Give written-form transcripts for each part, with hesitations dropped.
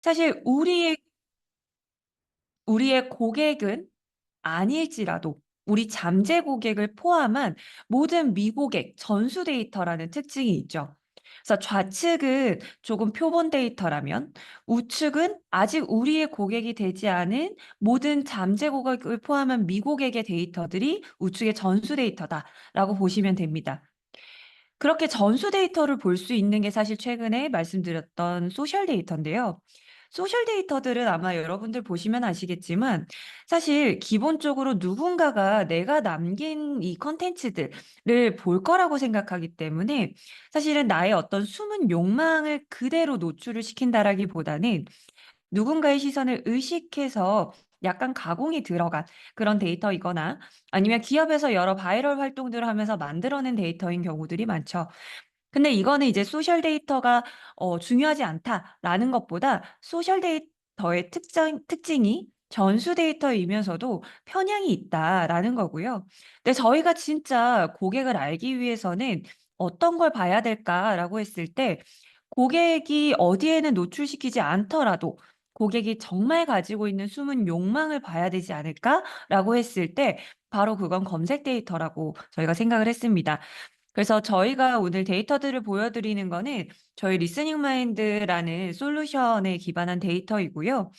사실 우리의 고객은 아닐지라도 우리 잠재 고객을 포함한 모든 미고객 전수 데이터라는 특징이 있죠. 그래서 좌측은 조금 표본 데이터라면 우측은 아직 우리의 고객이 되지 않은 모든 잠재 고객을 포함한 미고객의 데이터들이 우측의 전수 데이터다라고 보시면 됩니다. 그렇게 전수 데이터를 볼 수 있는 게 사실 최근에 말씀드렸던 소셜 데이터인데요. 소셜 데이터들은 아마 여러분들 보시면 아시겠지만 사실 기본적으로 누군가가 내가 남긴 이 컨텐츠들을 볼 거라고 생각하기 때문에 사실은 나의 어떤 숨은 욕망을 그대로 노출을 시킨다라기보다는 누군가의 시선을 의식해서 약간 가공이 들어간 그런 데이터이거나 아니면 기업에서 여러 바이럴 활동들을 하면서 만들어낸 데이터인 경우들이 많죠. 근데 이거는 이제 소셜 데이터가 중요하지 않다라는 것보다 소셜 데이터의 특징이 전수 데이터이면서도 편향이 있다라는 거고요. 근데 저희가 진짜 고객을 알기 위해서는 어떤 걸 봐야 될까라고 했을 때 고객이 어디에는 노출시키지 않더라도 고객이 정말 가지고 있는 숨은 욕망을 봐야 되지 않을까라고 했을 때 바로 그건 검색 데이터라고 저희가 생각을 했습니다. 그래서 저희가 오늘 데이터들을 보여드리는 거는 저희 리스닝 마인드라는 솔루션에 기반한 데이터이고요.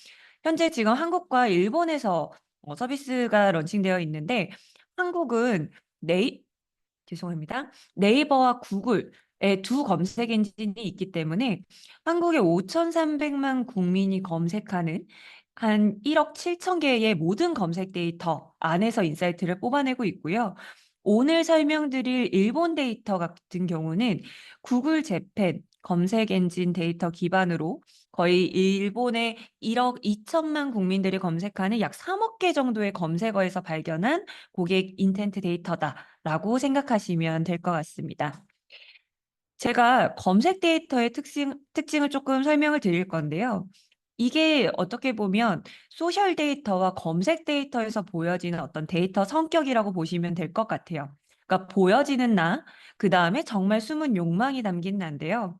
현재 지금 한국과 일본에서 서비스가 런칭되어 있는데 한국은 죄송합니다. 네이버와 구글의 두 검색 엔진이 있기 때문에 한국의 5,300만 국민이 검색하는 한 1억 7천 개의 모든 검색 데이터 안에서 인사이트를 뽑아내고 있고요. 오늘 설명드릴 일본 데이터 같은 경우는 구글 재팬 검색 엔진 데이터 기반으로 거의 일본의 1억 2천만 국민들이 검색하는 약 3억 개 정도의 검색어에서 발견한 고객 인텐트 데이터다라고 생각하시면 될 것 같습니다. 제가 검색 데이터의 특징을 조금 설명을 드릴 건데요. 이게 어떻게 보면 소셜 데이터와 검색 데이터에서 보여지는 어떤 데이터 성격이라고 보시면 될 것 같아요. 그러니까 보여지는 나, 그 다음에 정말 숨은 욕망이 담긴 나인데요.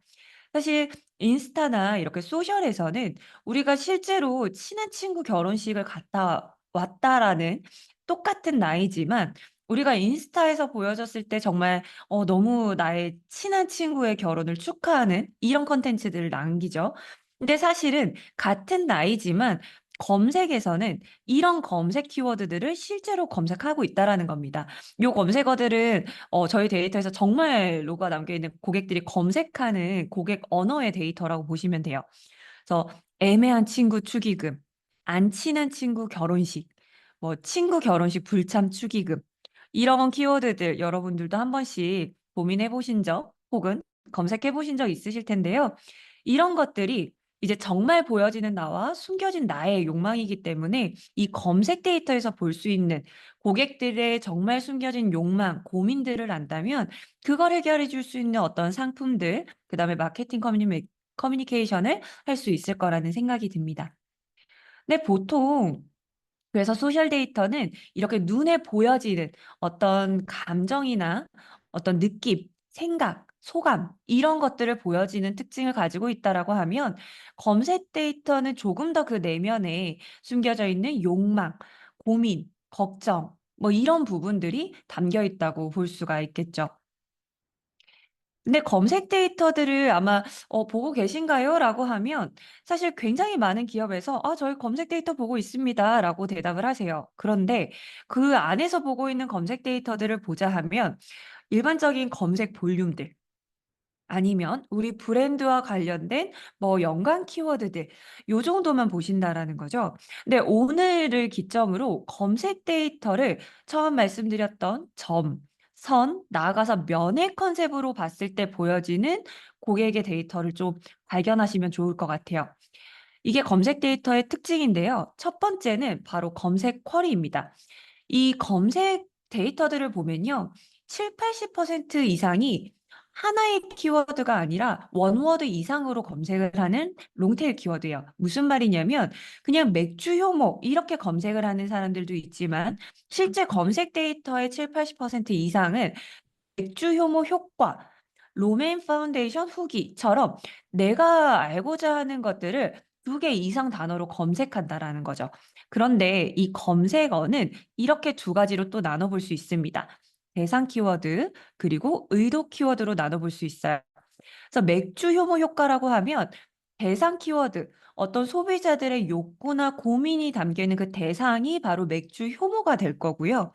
사실 인스타나 이렇게 소셜에서는 우리가 실제로 친한 친구 결혼식을 갔다 왔다라는 똑같은 나이지만 우리가 인스타에서 보여졌을 때 정말 너무 나의 친한 친구의 결혼을 축하하는 이런 컨텐츠들을 남기죠. 근데 사실은 같은 나이지만 검색에서는 이런 검색 키워드들을 실제로 검색하고 있다라는 겁니다. 요 검색어들은 저희 데이터에서 정말 로고가 남겨 있는 고객들이 검색하는 고객 언어의 데이터라고 보시면 돼요. 그래서 애매한 친구 축의금, 안 친한 친구 결혼식, 뭐 친구 결혼식 불참 축의금 이런 키워드들 여러분들도 한 번씩 고민해 보신 적 혹은 검색해 보신 적 있으실 텐데요. 이런 것들이 이제 정말 보여지는 나와 숨겨진 나의 욕망이기 때문에 이 검색 데이터에서 볼 수 있는 고객들의 정말 숨겨진 욕망, 고민들을 안다면 그걸 해결해 줄 수 있는 어떤 상품들, 그다음에 마케팅 커뮤니케이션을 할 수 있을 거라는 생각이 듭니다. 근데 보통 그래서 소셜 데이터는 이렇게 눈에 보여지는 어떤 감정이나 어떤 느낌, 생각, 소감 이런 것들을 보여지는 특징을 가지고 있다라고 하면 검색 데이터는 조금 더 그 내면에 숨겨져 있는 욕망, 고민, 걱정 뭐 이런 부분들이 담겨 있다고 볼 수가 있겠죠. 근데 검색 데이터들을 아마 보고 계신가요? 라고 하면 사실 굉장히 많은 기업에서 저희 검색 데이터 보고 있습니다. 라고 대답을 하세요. 그런데 그 안에서 보고 있는 검색 데이터들을 보자 하면 일반적인 검색 볼륨들 아니면 우리 브랜드와 관련된 뭐 연관 키워드들 요 정도만 보신다라는 거죠. 근데 오늘을 기점으로 검색 데이터를 처음 말씀드렸던 점, 선, 나아가서 면의 컨셉으로 봤을 때 보여지는 고객의 데이터를 좀 발견하시면 좋을 것 같아요. 이게 검색 데이터의 특징인데요. 첫 번째는 바로 검색 쿼리입니다. 이 검색 데이터들을 보면요. 7, 80% 이상이 하나의 키워드가 아니라 원워드 이상으로 검색을 하는 롱테일 키워드예요. 무슨 말이냐면 그냥 맥주 효모 이렇게 검색을 하는 사람들도 있지만 실제 검색 데이터의 7, 80% 이상은 맥주 효모 효과, 로맨 파운데이션 후기처럼 내가 알고자 하는 것들을 두 개 이상 단어로 검색한다라는 거죠. 그런데 이 검색어는 이렇게 두 가지로 또 나눠볼 수 있습니다. 대상 키워드 그리고 의도 키워드로 나눠볼 수 있어요. 그래서 맥주 효모 효과라고 하면 대상 키워드, 어떤 소비자들의 욕구나 고민이 담겨 있는 그 대상이 바로 맥주 효모가 될 거고요.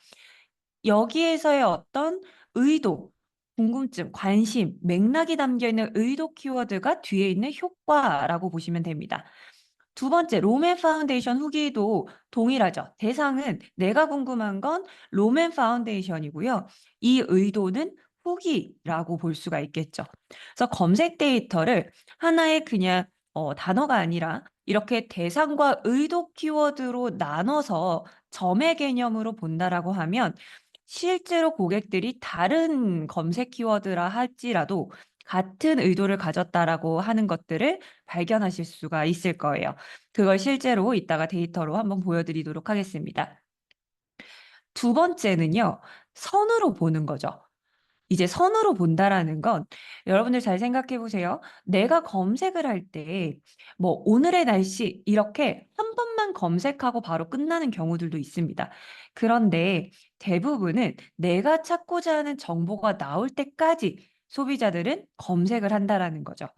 여기에서의 어떤 의도, 궁금증, 관심, 맥락이 담겨 있는 의도 키워드가 뒤에 있는 효과라고 보시면 됩니다. 두 번째, 롬앤 파운데이션 후기도 동일하죠. 대상은 내가 궁금한 건 롬앤 파운데이션이고요. 이 의도는 후기라고 볼 수가 있겠죠. 그래서 검색 데이터를 하나의 그냥 단어가 아니라 이렇게 대상과 의도 키워드로 나눠서 점의 개념으로 본다라고 하면 실제로 고객들이 다른 검색 키워드라 할지라도 같은 의도를 가졌다라고 하는 것들을 발견하실 수가 있을 거예요. 그걸 실제로 이따가 데이터로 한번 보여드리도록 하겠습니다. 두 번째는요, 선으로 보는 거죠. 이제 선으로 본다라는 건 여러분들 잘 생각해 보세요. 내가 검색을 할 때 뭐 오늘의 날씨 이렇게 한 번만 검색하고 바로 끝나는 경우들도 있습니다. 그런데 대부분은 내가 찾고자 하는 정보가 나올 때까지 소비자들은 검색을 한다라는 거죠.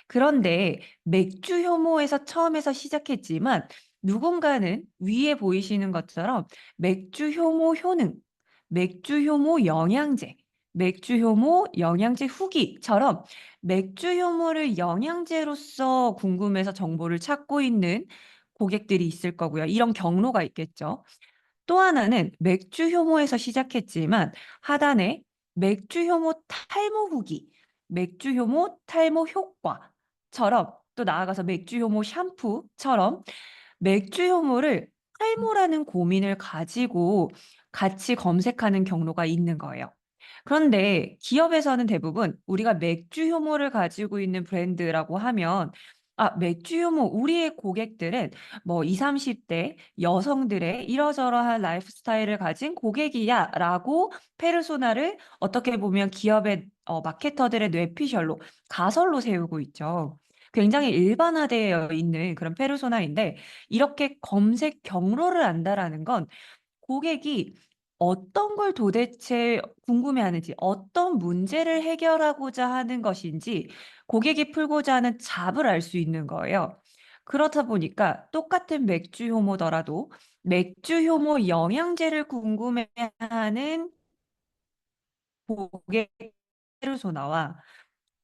그런데 맥주 효모에서 처음에서 시작했지만 누군가는 위에 보이시는 것처럼 맥주 효모 효능, 맥주 효모 영양제, 맥주 효모 영양제 후기처럼 맥주 효모를 영양제로서 궁금해서 정보를 찾고 있는 고객들이 있을 거고요. 이런 경로가 있겠죠. 또 하나는 맥주 효모에서 시작했지만 하단에 맥주 효모 탈모 후기, 맥주 효모 탈모 효과처럼 또 나아가서 맥주 효모 샴푸처럼 맥주 효모를 탈모라는 고민을 가지고 같이 검색하는 경로가 있는 거예요. 그런데 기업에서는 대부분 우리가 맥주 효모를 가지고 있는 브랜드라고 하면 맥주 효모 우리의 고객들은 뭐 20, 30대 여성들의 이러저러한 라이프 스타일을 가진 고객이야라고 페르소나를 어떻게 보면 기업의 마케터들의 뇌피셜로 가설로 세우고 있죠. 굉장히 일반화되어 있는 그런 페르소나인데 이렇게 검색 경로를 안다라는 건 고객이 어떤 걸 도대체 궁금해하는지, 어떤 문제를 해결하고자 하는 것인지 고객이 풀고자 하는 잡을 알 수 있는 거예요. 그렇다 보니까 똑같은 맥주 효모더라도 맥주 효모 영양제를 궁금해하는 고객 페르소나와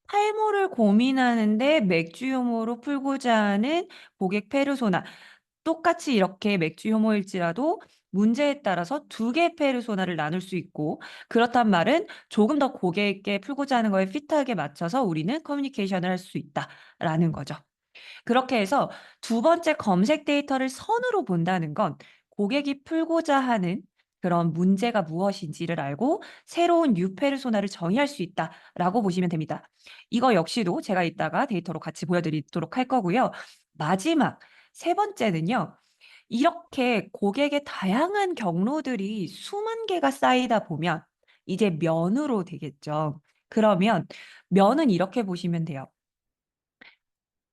탈모를 고민하는데 맥주 효모로 풀고자 하는 고객 페르소나. 똑같이 이렇게 맥주 효모일지라도 문제에 따라서 두 개의 페르소나를 나눌 수 있고 그렇단 말은 조금 더 고객에게 풀고자 하는 거에 피트하게 맞춰서 우리는 커뮤니케이션을 할 수 있다라는 거죠. 그렇게 해서 두 번째 검색 데이터를 선으로 본다는 건 고객이 풀고자 하는 그런 문제가 무엇인지를 알고 새로운 뉴 페르소나를 정의할 수 있다라고 보시면 됩니다. 이거 역시도 제가 이따가 데이터로 같이 보여드리도록 할 거고요. 마지막 세 번째는요. 이렇게 고객의 다양한 경로들이 수만 개가 쌓이다 보면 이제 면으로 되겠죠. 그러면 면은 이렇게 보시면 돼요.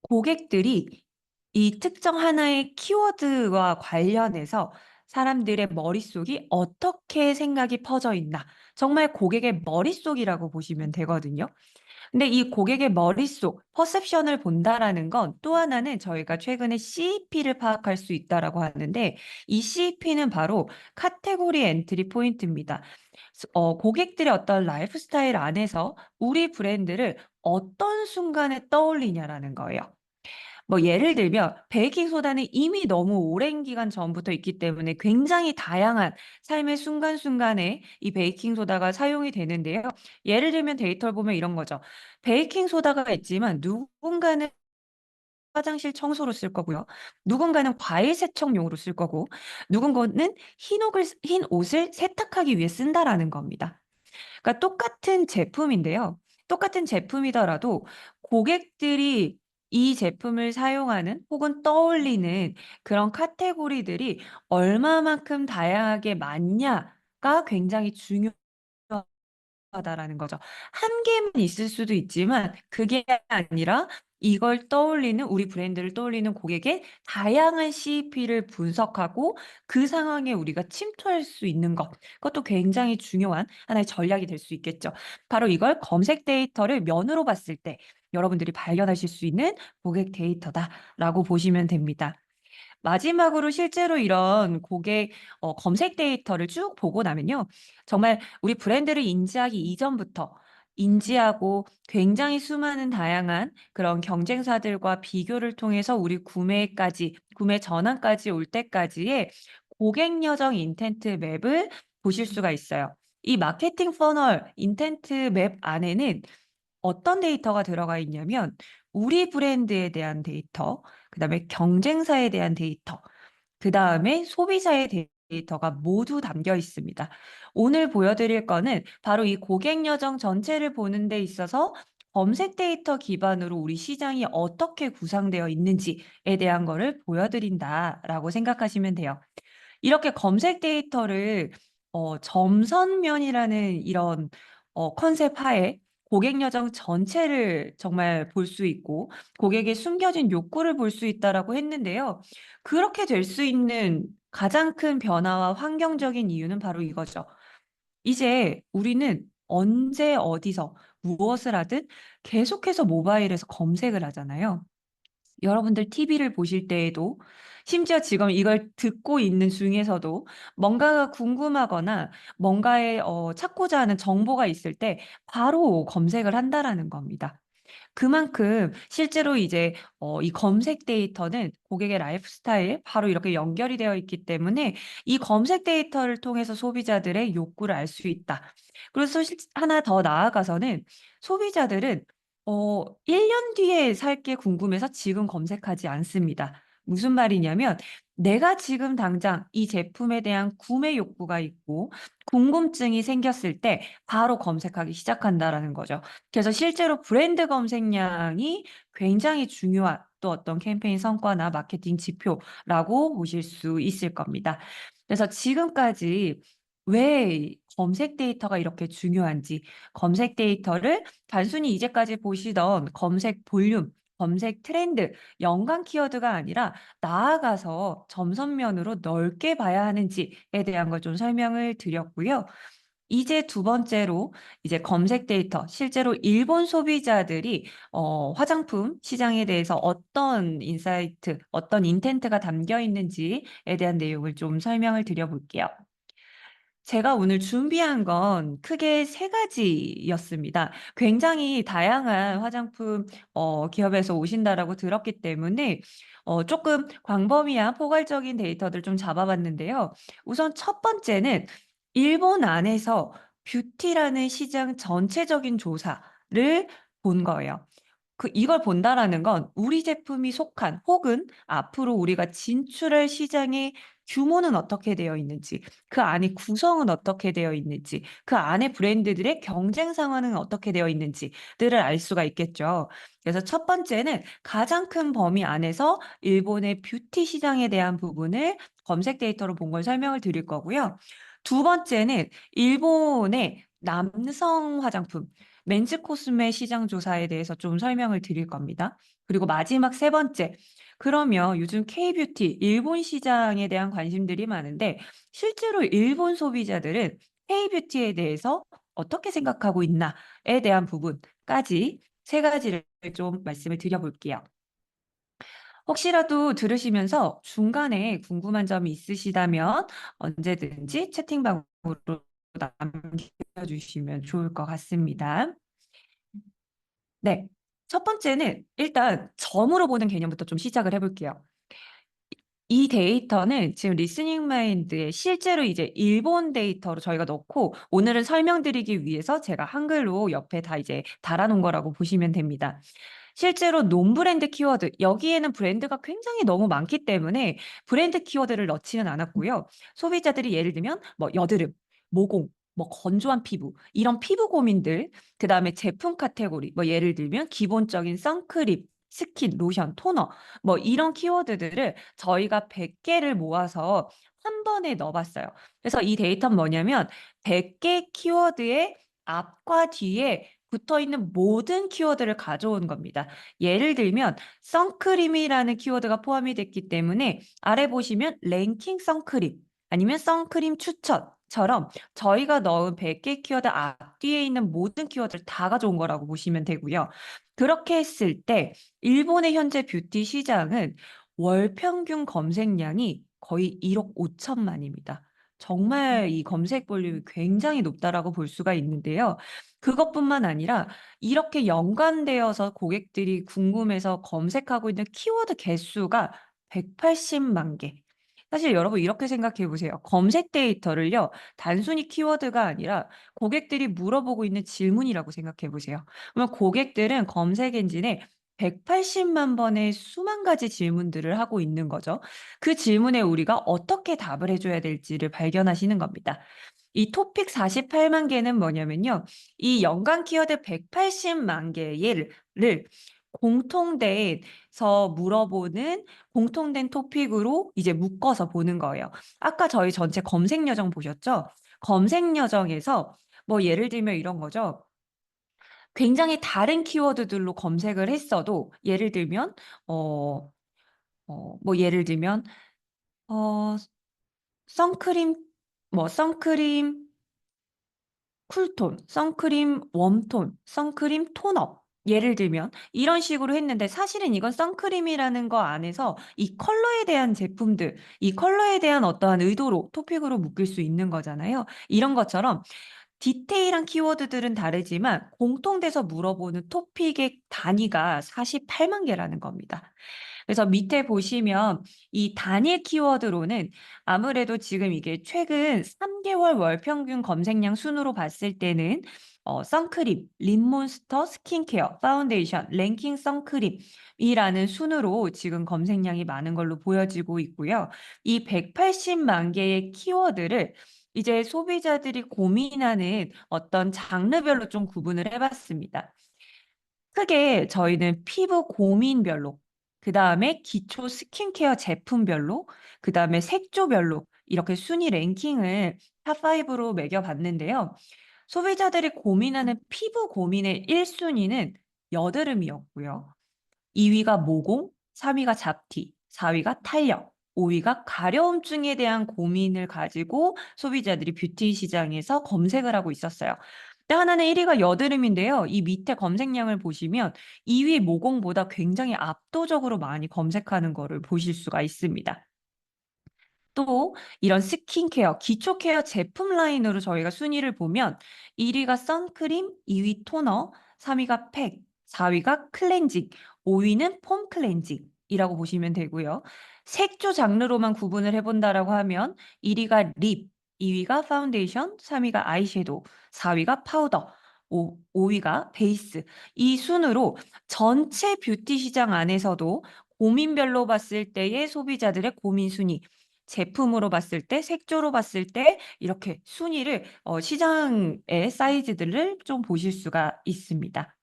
고객들이 이 특정 하나의 키워드와 관련해서 사람들의 머릿속이 어떻게 생각이 퍼져 있나. 정말 고객의 머릿속이라고 보시면 되거든요. 근데 이 고객의 머릿속, 퍼셉션을 본다라는 건 또 하나는 저희가 최근에 CEP를 파악할 수 있다라고 하는데 이 CEP는 바로 카테고리 엔트리 포인트입니다. 고객들의 어떤 라이프 스타일 안에서 우리 브랜드를 어떤 순간에 떠올리냐라는 거예요. 뭐 예를 들면 베이킹 소다는 이미 너무 오랜 기간 전부터 있기 때문에 굉장히 다양한 삶의 순간순간에 이 베이킹 소다가 사용이 되는데요. 예를 들면 데이터를 보면 이런 거죠. 베이킹 소다가 있지만 누군가는 화장실 청소로 쓸 거고요. 누군가는 과일 세척용으로 쓸 거고, 누군가는 흰 옷을 세탁하기 위해 쓴다라는 겁니다. 그러니까 똑같은 제품인데요. 똑같은 제품이더라도 고객들이 이 제품을 사용하는 혹은 떠올리는 그런 카테고리들이 얼마만큼 다양하게 많냐가 굉장히 중요하다라는 거죠. 한 개만 있을 수도 있지만 그게 아니라 이걸 떠올리는 우리 브랜드를 떠올리는 고객의 다양한 CEP를 분석하고 그 상황에 우리가 침투할 수 있는 것. 그것도 굉장히 중요한 하나의 전략이 될 수 있겠죠. 바로 이걸 검색 데이터를 면으로 봤을 때 여러분들이 발견하실 수 있는 고객 데이터다라고 보시면 됩니다. 마지막으로 실제로 이런 고객 검색 데이터를 쭉 보고 나면요. 정말 우리 브랜드를 인지하기 이전부터 인지하고 굉장히 수많은 다양한 그런 경쟁사들과 비교를 통해서 우리 구매까지, 구매 전환까지 올 때까지의 고객 여정 인텐트 맵을 보실 수가 있어요. 이 마케팅 퍼널 인텐트 맵 안에는 어떤 데이터가 들어가 있냐면 우리 브랜드에 대한 데이터, 그다음에 경쟁사에 대한 데이터, 그다음에 소비자의 데이터가 모두 담겨 있습니다. 오늘 보여드릴 거는 바로 이 고객 여정 전체를 보는 데 있어서 검색 데이터 기반으로 우리 시장이 어떻게 구성되어 있는지에 대한 거를 보여드린다라고 생각하시면 돼요. 이렇게 검색 데이터를 점선면이라는 이런 컨셉 하에 고객 여정 전체를 정말 볼 수 있고 고객의 숨겨진 욕구를 볼 수 있다라고 했는데요. 그렇게 될 수 있는 가장 큰 변화와 환경적인 이유는 바로 이거죠. 이제 우리는 언제 어디서 무엇을 하든 계속해서 모바일에서 검색을 하잖아요. 여러분들 TV를 보실 때에도 심지어 지금 이걸 듣고 있는 중에서도 뭔가가 궁금하거나 뭔가에 찾고자 하는 정보가 있을 때 바로 검색을 한다라는 겁니다. 그만큼 실제로 이제 이 검색 데이터는 고객의 라이프 스타일 바로 이렇게 연결이 되어 있기 때문에 이 검색 데이터를 통해서 소비자들의 욕구를 알 수 있다. 그래서 하나 더 나아가서는 소비자들은 1년 뒤에 살 게 궁금해서 지금 검색하지 않습니다. 무슨 말이냐면 내가 지금 당장 이 제품에 대한 구매 욕구가 있고 궁금증이 생겼을 때 바로 검색하기 시작한다라는 거죠. 그래서 실제로 브랜드 검색량이 굉장히 중요한 또 어떤 캠페인 성과나 마케팅 지표라고 보실 수 있을 겁니다. 그래서 지금까지 왜 검색 데이터가 이렇게 중요한지, 검색 데이터를 단순히 이제까지 보시던 검색 볼륨, 검색 트렌드, 연관 키워드가 아니라 나아가서 점선면으로 넓게 봐야 하는지에 대한 걸 좀 설명을 드렸고요. 이제 두 번째로 이제 검색 데이터, 실제로 일본 소비자들이 화장품 시장에 대해서 어떤 인사이트, 어떤 인텐트가 담겨 있는지에 대한 내용을 좀 설명을 드려볼게요. 제가 오늘 준비한 건 크게 세 가지였습니다. 굉장히 다양한 화장품 기업에서 오신다라고 들었기 때문에 조금 광범위한 포괄적인 데이터들 좀 잡아봤는데요. 우선 첫 번째는 일본 안에서 뷰티라는 시장 전체적인 조사를 본 거예요. 이걸 본다라는 건 우리 제품이 속한 혹은 앞으로 우리가 진출할 시장의 규모는 어떻게 되어 있는지, 그 안에 구성은 어떻게 되어 있는지, 그 안에 브랜드들의 경쟁 상황은 어떻게 되어 있는지들을 알 수가 있겠죠. 그래서 첫 번째는 가장 큰 범위 안에서 일본의 뷰티 시장에 대한 부분을 검색 데이터로 본 걸 설명을 드릴 거고요. 두 번째는 일본의 남성 화장품, 멘즈 코스메 시장 조사에 대해서 좀 설명을 드릴 겁니다. 그리고 마지막 세 번째, 그러면 요즘 K뷰티, 일본 시장에 대한 관심들이 많은데 실제로 일본 소비자들은 K뷰티에 대해서 어떻게 생각하고 있나에 대한 부분까지 세 가지를 좀 말씀을 드려볼게요. 혹시라도 들으시면서 중간에 궁금한 점이 있으시다면 언제든지 채팅방으로 남겨주시면 좋을 것 같습니다. 네. 첫 번째는 일단 점으로 보는 개념부터 좀 시작을 해볼게요. 이 데이터는 지금 리스닝 마인드에 실제로 이제 일본 데이터로 저희가 넣고 오늘은 설명드리기 위해서 제가 한글로 옆에 다 이제 달아놓은 거라고 보시면 됩니다. 실제로 논브랜드 키워드, 여기에는 브랜드가 굉장히 너무 많기 때문에 브랜드 키워드를 넣지는 않았고요. 소비자들이 예를 들면 뭐 여드름, 모공, 뭐 건조한 피부, 이런 피부 고민들, 그 다음에 제품 카테고리, 뭐 예를 들면 기본적인 선크림, 스킨, 로션, 토너, 뭐 이런 키워드들을 저희가 100개를 모아서 한 번에 넣어봤어요. 그래서 이 데이터는 뭐냐면 100개 키워드의 앞과 뒤에 붙어 있는 모든 키워드를 가져온 겁니다. 예를 들면 선크림이라는 키워드가 포함이 됐기 때문에 아래 보시면 랭킹 선크림 아니면 선크림 추천처럼 저희가 넣은 100개 키워드 앞뒤에 있는 모든 키워드를 다 가져온 거라고 보시면 되고요. 그렇게 했을 때 일본의 현재 뷰티 시장은 월 평균 검색량이 거의 1억 5천만입니다. 정말 이 검색 볼륨이 굉장히 높다라고 볼 수가 있는데요. 그것뿐만 아니라 이렇게 연관되어서 고객들이 궁금해서 검색하고 있는 키워드 개수가 180만 개. 사실 여러분 이렇게 생각해 보세요. 검색 데이터를요, 단순히 키워드가 아니라 고객들이 물어보고 있는 질문이라고 생각해 보세요. 그러면 고객들은 검색 엔진에 180만 번의 수만 가지 질문들을 하고 있는 거죠. 그 질문에 우리가 어떻게 답을 해줘야 될지를 발견하시는 겁니다. 이 토픽 48만 개는 뭐냐면요. 이 연관 키워드 180만 개를 공통돼서 물어보는 공통된 토픽으로 이제 묶어서 보는 거예요. 아까 저희 전체 검색 여정 보셨죠? 검색 여정에서 뭐 예를 들면 이런 거죠. 굉장히 다른 키워드들로 검색을 했어도 예를 들면 어, 뭐 예를 들면 어, 선크림 선크림 쿨톤, 선크림 웜톤, 선크림 톤업. 예를 들면 이런 식으로 했는데 사실은 이건 선크림이라는 거 안에서 이 컬러에 대한 제품들, 이 컬러에 대한 어떠한 의도로 토픽으로 묶일 수 있는 거잖아요. 이런 것처럼 디테일한 키워드들은 다르지만 공통돼서 물어보는 토픽의 단위가 48만 개라는 겁니다. 그래서 밑에 보시면 이 단일 키워드로는 아무래도 지금 이게 최근 3개월 월 평균 검색량 순으로 봤을 때는 선크림, 립몬스터, 스킨케어, 파운데이션, 랭킹 선크림이라는 순으로 지금 검색량이 많은 걸로 보여지고 있고요. 이 180만 개의 키워드를 이제 소비자들이 고민하는 어떤 장르별로 좀 구분을 해봤습니다. 크게 저희는 피부 고민별로, 그 다음에 기초 스킨케어 제품별로, 그 다음에 색조별로 이렇게 순위 랭킹을 탑5로 매겨봤는데요. 소비자들이 고민하는 피부 고민의 1순위는 여드름이었고요. 2위가 모공, 3위가 잡티, 4위가 탄력, 5위가 가려움증에 대한 고민을 가지고 소비자들이 뷰티 시장에서 검색을 하고 있었어요. 또 하나는 1위가 여드름인데요. 이 밑에 검색량을 보시면 2위 모공보다 굉장히 압도적으로 많이 검색하는 거를 보실 수가 있습니다. 또 이런 스킨케어, 기초 케어 제품 라인으로 저희가 순위를 보면 1위가 선크림, 2위 토너, 3위가 팩, 4위가 클렌징, 5위는 폼 클렌징이라고 보시면 되고요. 색조 장르로만 구분을 해본다라고 하면 1위가 립, 2위가 파운데이션, 3위가 아이섀도우, 4위가 파우더, 5위가 베이스. 이 순으로 전체 뷰티 시장 안에서도 고민별로 봤을 때의 소비자들의 고민 순위, 제품으로 봤을 때, 색조로 봤을 때 이렇게 순위를 시장의 사이즈들을 좀 보실 수가 있습니다.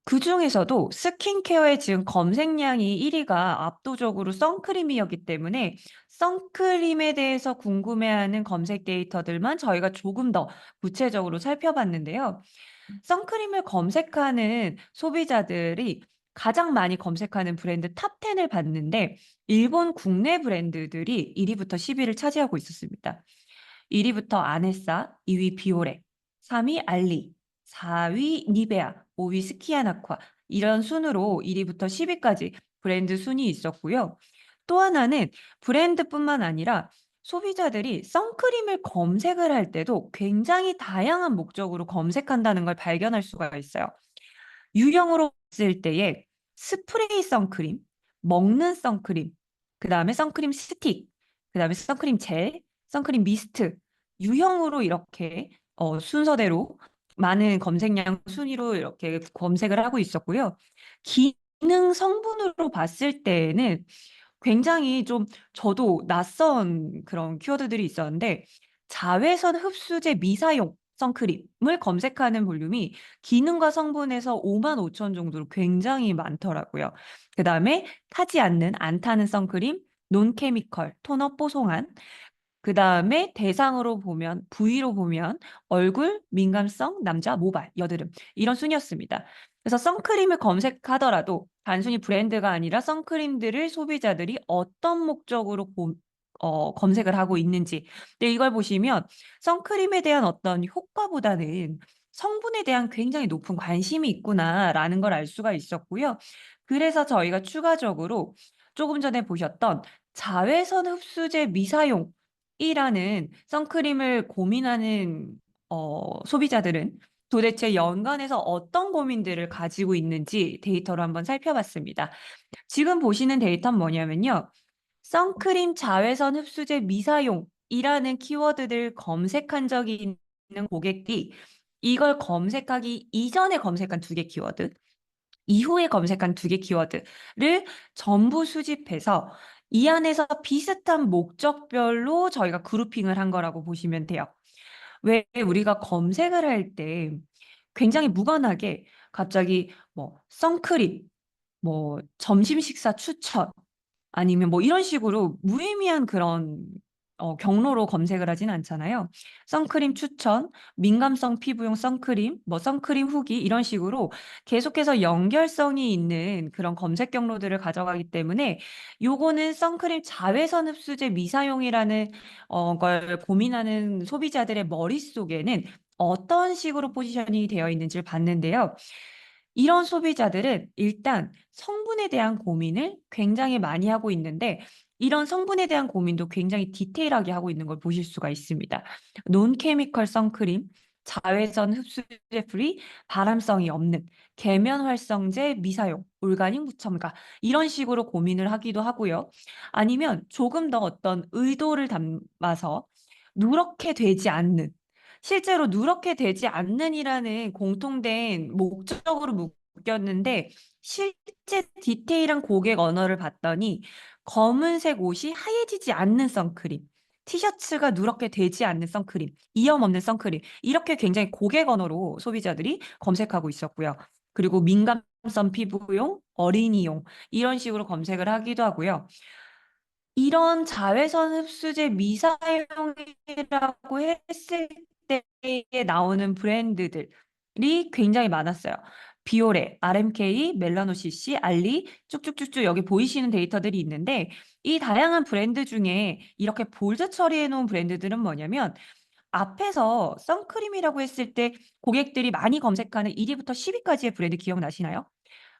그중에서도 스킨케어의 지금 검색량이 1위가 압도적으로 선크림이었기 때문에 선크림에 대해서 궁금해하는 검색 데이터들만 저희가 조금 더 구체적으로 살펴봤는데요. 선크림을 검색하는 소비자들이 가장 많이 검색하는 브랜드 탑10을 봤는데 일본 국내 브랜드들이 1위부터 10위를 차지하고 있었습니다. 1위부터 아네사, 2위 비오레, 3위 알리, 4위 니베아, 5위 스키아나쿠아 이런 순으로 1위부터 10위까지 브랜드 순이 있었고요. 또 하나는 브랜드뿐만 아니라 소비자들이 선크림을 검색을 할 때도 굉장히 다양한 목적으로 검색한다는 걸 발견할 수가 있어요. 유형으로 봤을 때에 스프레이 선크림, 먹는 선크림, 그 다음에 선크림 스틱, 그 다음에 선크림 젤, 선크림 미스트, 유형으로 이렇게 순서대로 많은 검색량 순위로 이렇게 검색을 하고 있었고요. 기능 성분으로 봤을 때에는 굉장히 좀 저도 낯선 그런 키워드들이 있었는데 자외선 흡수제 미사용 선크림을 검색하는 볼륨이 기능과 성분에서 5만 5천 정도로 굉장히 많더라고요. 그다음에 타지 않는 안 타는 선크림, 논케미컬, 톤업 뽀송한 그다음에 대상으로 보면 부위로 보면 얼굴, 민감성, 남자, 모발, 여드름 이런 순이었습니다. 그래서 선크림을 검색하더라도 단순히 브랜드가 아니라 선크림들을 소비자들이 어떤 목적으로 검색을 하고 있는지. 근데 이걸 보시면 선크림에 대한 어떤 효과보다는 성분에 대한 굉장히 높은 관심이 있구나라는 걸 알 수가 있었고요. 그래서 저희가 추가적으로 조금 전에 보셨던 자외선 흡수제 미사용이라는 선크림을 고민하는 소비자들은 도대체 연간에서 어떤 고민들을 가지고 있는지 데이터로 한번 살펴봤습니다. 지금 보시는 데이터는 뭐냐면요. 선크림 자외선 흡수제 미사용이라는 키워드를 검색한 적이 있는 고객이 이걸 검색하기 이전에 검색한 두 개 키워드, 이후에 검색한 두 개 키워드를 전부 수집해서 이 안에서 비슷한 목적별로 저희가 그룹핑을 한 거라고 보시면 돼요. 왜 우리가 검색을 할 때 굉장히 무관하게 갑자기 뭐 선크림, 뭐 점심 식사 추천, 아니면 뭐 이런 식으로 무의미한 그런 경로로 검색을 하진 않잖아요. 선크림 추천, 민감성 피부용 선크림, 뭐 선크림 후기 이런 식으로 계속해서 연결성이 있는 그런 검색 경로들을 가져가기 때문에 요거는 선크림 자외선 흡수제 미사용이라는 걸 고민하는 소비자들의 머릿속에는 어떤 식으로 포지셔닝이 되어 있는지를 봤는데요. 이런 소비자들은 일단 성분에 대한 고민을 굉장히 많이 하고 있는데 이런 성분에 대한 고민도 굉장히 디테일하게 하고 있는 걸 보실 수가 있습니다. 논케미컬 선크림, 자외선 흡수제 프리, 발암성이 없는, 계면 활성제 미사용, 올가닉 무첨가 이런 식으로 고민을 하기도 하고요. 아니면 조금 더 어떤 의도를 담아서 누렇게 되지 않는, 실제로 누렇게 되지 않는이라는 공통된 목적으로 묶였는데 실제 디테일한 고객 언어를 봤더니 검은색 옷이 하얘지지 않는 선크림, 티셔츠가 누렇게 되지 않는 선크림, 이염 없는 선크림 이렇게 굉장히 고객 언어로 소비자들이 검색하고 있었고요. 그리고 민감성 피부용, 어린이용 이런 식으로 검색을 하기도 하고요. 이런 자외선 흡수제 미사용이라고 했을 때에 나오는 브랜드들이 굉장히 많았어요. 비오레, RMK, 멜라노시시, 알리 쭉쭉쭉쭉 여기 보이시는 데이터들이 있는데 이 다양한 브랜드 중에 이렇게 볼드 처리해 놓은 브랜드들은 뭐냐면 앞에서 선크림이라고 했을 때 고객들이 많이 검색하는 1위부터 10위까지의 브랜드 기억나시나요?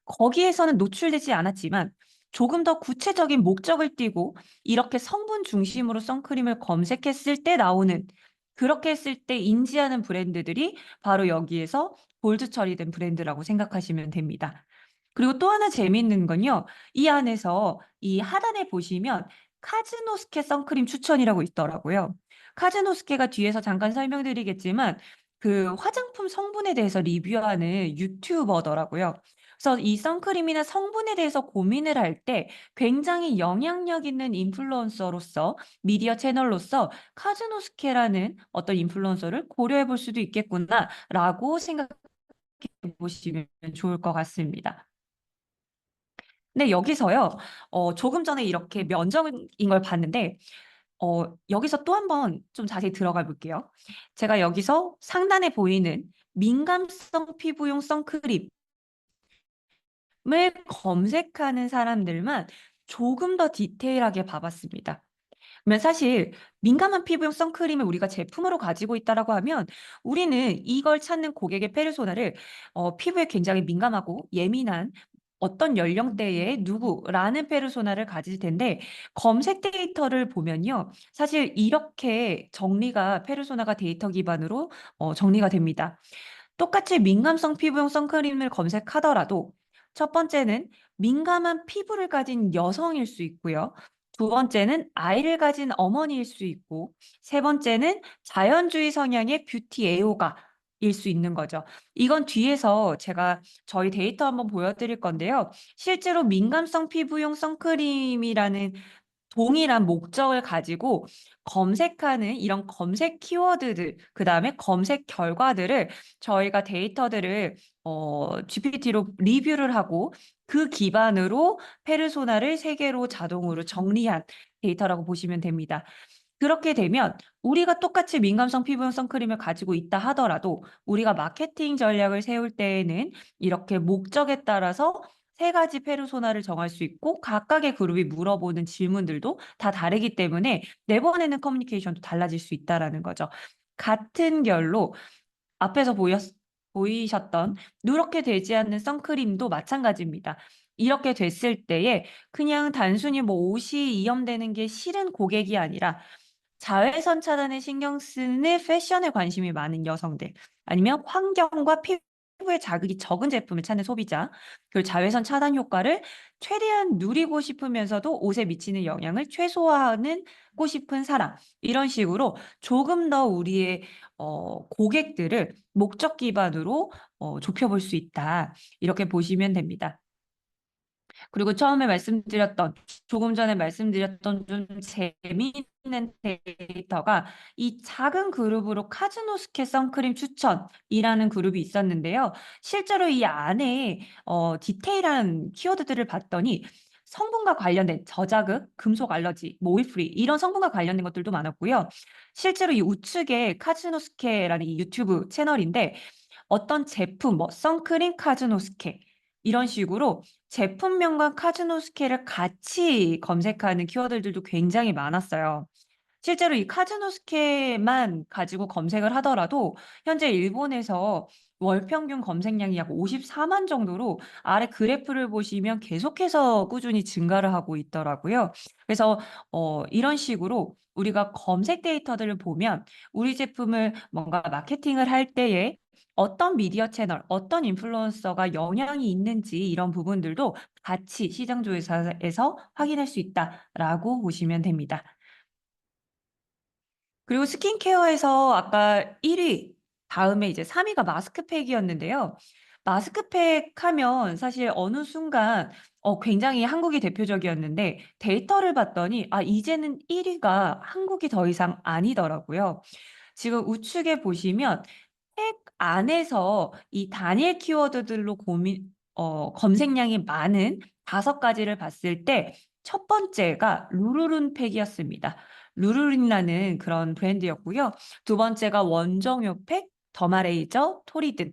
거기에서는 노출되지 않았지만 조금 더 구체적인 목적을 띠고 이렇게 성분 중심으로 선크림을 검색했을 때 나오는 그렇게 했을 때 인지하는 브랜드들이 바로 여기에서 볼드 처리된 브랜드라고 생각하시면 됩니다. 그리고 또 하나 재미있는 건요. 이 안에서 이 하단에 보시면 카즈노스케 선크림 추천이라고 있더라고요. 카즈노스케가 뒤에서 잠깐 설명드리겠지만 그 화장품 성분에 대해서 리뷰하는 유튜버더라고요. 그래서 이 선크림이나 성분에 대해서 고민을 할 때 굉장히 영향력 있는 인플루언서로서 미디어 채널로서 카즈노스케라는 어떤 인플루언서를 고려해 볼 수도 있겠구나라고 생각해 보시면 좋을 것 같습니다. 근데 여기서요, 조금 전에 이렇게 면적인 걸 봤는데, 여기서 또 한번 좀 자세히 들어가 볼게요. 제가 여기서 상단에 보이는 민감성 피부용 선크림 을 검색하는 사람들만 조금 더 디테일하게 봐봤습니다. 그러면 사실 민감한 피부용 선크림을 우리가 제품으로 가지고 있다라고 하면 우리는 이걸 찾는 고객의 페르소나를 피부에 굉장히 민감하고 예민한 어떤 연령대의 누구라는 페르소나를 가질 텐데 검색 데이터를 보면요. 사실 이렇게 정리가 페르소나가 데이터 기반으로 정리가 됩니다. 똑같이 민감성 피부용 선크림을 검색하더라도 첫 번째는 민감한 피부를 가진 여성일 수 있고요. 두 번째는 아이를 가진 어머니일 수 있고, 세 번째는 자연주의 성향의 뷰티 애호가일 수 있는 거죠. 이건 뒤에서 제가 저희 데이터 한번 보여드릴 건데요. 실제로 민감성 피부용 선크림이라는 동일한 목적을 가지고 검색하는 이런 검색 키워드들, 그다음에 검색 결과들을 저희가 데이터들을 GPT로 리뷰를 하고 그 기반으로 페르소나를 세 개로 자동으로 정리한 데이터라고 보시면 됩니다. 그렇게 되면 우리가 똑같이 민감성 피부용 선크림을 가지고 있다 하더라도 우리가 마케팅 전략을 세울 때에는 이렇게 목적에 따라서 세 가지 페르소나를 정할 수 있고 각각의 그룹이 물어보는 질문들도 다 다르기 때문에 내보내는 커뮤니케이션도 달라질 수 있다라는 거죠. 같은 결로 앞에서 보이셨던 누렇게 되지 않는 선크림도 마찬가지입니다. 이렇게 됐을 때에 그냥 단순히 뭐 옷이 이염되는 게 싫은 고객이 아니라 자외선 차단에 신경 쓰는 패션에 관심이 많은 여성들, 아니면 환경과 피부에 자극이 적은 제품을 찾는 소비자, 그리고 자외선 차단 효과를 최대한 누리고 싶으면서도 옷에 미치는 영향을 최소화하고 싶은 사람, 이런 식으로 조금 더 우리의 고객들을 목적 기반으로 좁혀볼 수 있다. 이렇게 보시면 됩니다. 그리고 처음에 말씀드렸던, 조금 전에 말씀드렸던 좀 재미있는 데이터가 이 작은 그룹으로 카즈노스케 선크림 추천이라는 그룹이 있었는데요. 실제로 이 안에 디테일한 키워드들을 봤더니 성분과 관련된 저자극, 금속 알러지, 모일 프리 이런 성분과 관련된 것들도 많았고요. 실제로 이 우측에 카즈노스케라는 이 유튜브 채널인데 어떤 제품, 뭐 선크림 카즈노스케 이런 식으로 제품명과 카즈노스케를 같이 검색하는 키워드들도 굉장히 많았어요. 실제로 이 카즈노스케만 가지고 검색을 하더라도 현재 일본에서 월 평균 검색량이 약 54만 정도로 아래 그래프를 보시면 계속해서 꾸준히 증가를 하고 있더라고요. 그래서 이런 식으로 우리가 검색 데이터들을 보면 우리 제품을 뭔가 마케팅을 할 때에 어떤 미디어 채널, 어떤 인플루언서가 영향이 있는지 이런 부분들도 같이 시장 조사에서 확인할 수 있다라고 보시면 됩니다. 그리고 스킨케어에서 아까 1위, 다음에 이제 3위가 마스크팩이었는데요. 마스크팩 하면 사실 어느 순간 굉장히 한국이 대표적이었는데 데이터를 봤더니 이제는 1위가 한국이 더 이상 아니더라고요. 지금 우측에 보시면 팩 안에서 이 단일 키워드들로 검색량이 많은 5가지를 봤을 때 첫 번째가 루루룬 팩이었습니다. 루루린이라는 그런 브랜드였고요. 두 번째가 원정효 팩, 더마레이저, 토리든,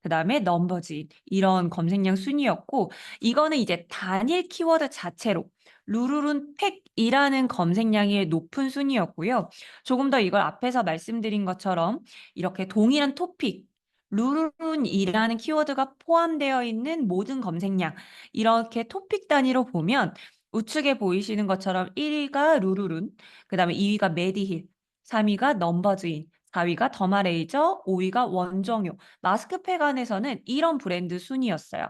그다음에 넘버즈인 이런 검색량 순이었고 이거는 이제 단일 키워드 자체로 루루룬 팩이라는 검색량이 높은 순이었고요. 조금 더 이걸 앞에서 말씀드린 것처럼 이렇게 동일한 토픽 루루룬이라는 키워드가 포함되어 있는 모든 검색량 이렇게 토픽 단위로 보면 우측에 보이시는 것처럼 1위가 루루룬, 그다음에 2위가 메디힐, 3위가 넘버즈인, 4위가 더마레이저, 5위가 원정효. 마스크팩 안에서는 이런 브랜드 순이었어요.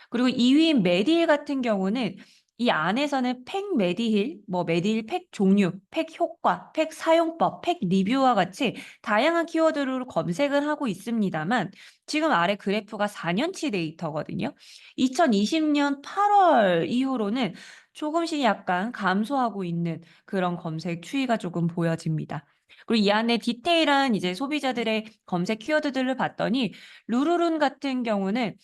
그리고 2위인 메디힐 같은 경우는 이 안에서는 팩 메디힐, 뭐 메디힐 팩 종류, 팩 효과, 팩 사용법, 팩 리뷰와 같이 다양한 키워드로 검색을 하고 있습니다만 지금 아래 그래프가 4년치 데이터거든요. 2020년 8월 이후로는 조금씩 약간 감소하고 있는 그런 검색 추이가 조금 보여집니다. 그리고 이 안에 디테일한 이제 소비자들의 검색 키워드들을 봤더니 루루룬 같은 경우는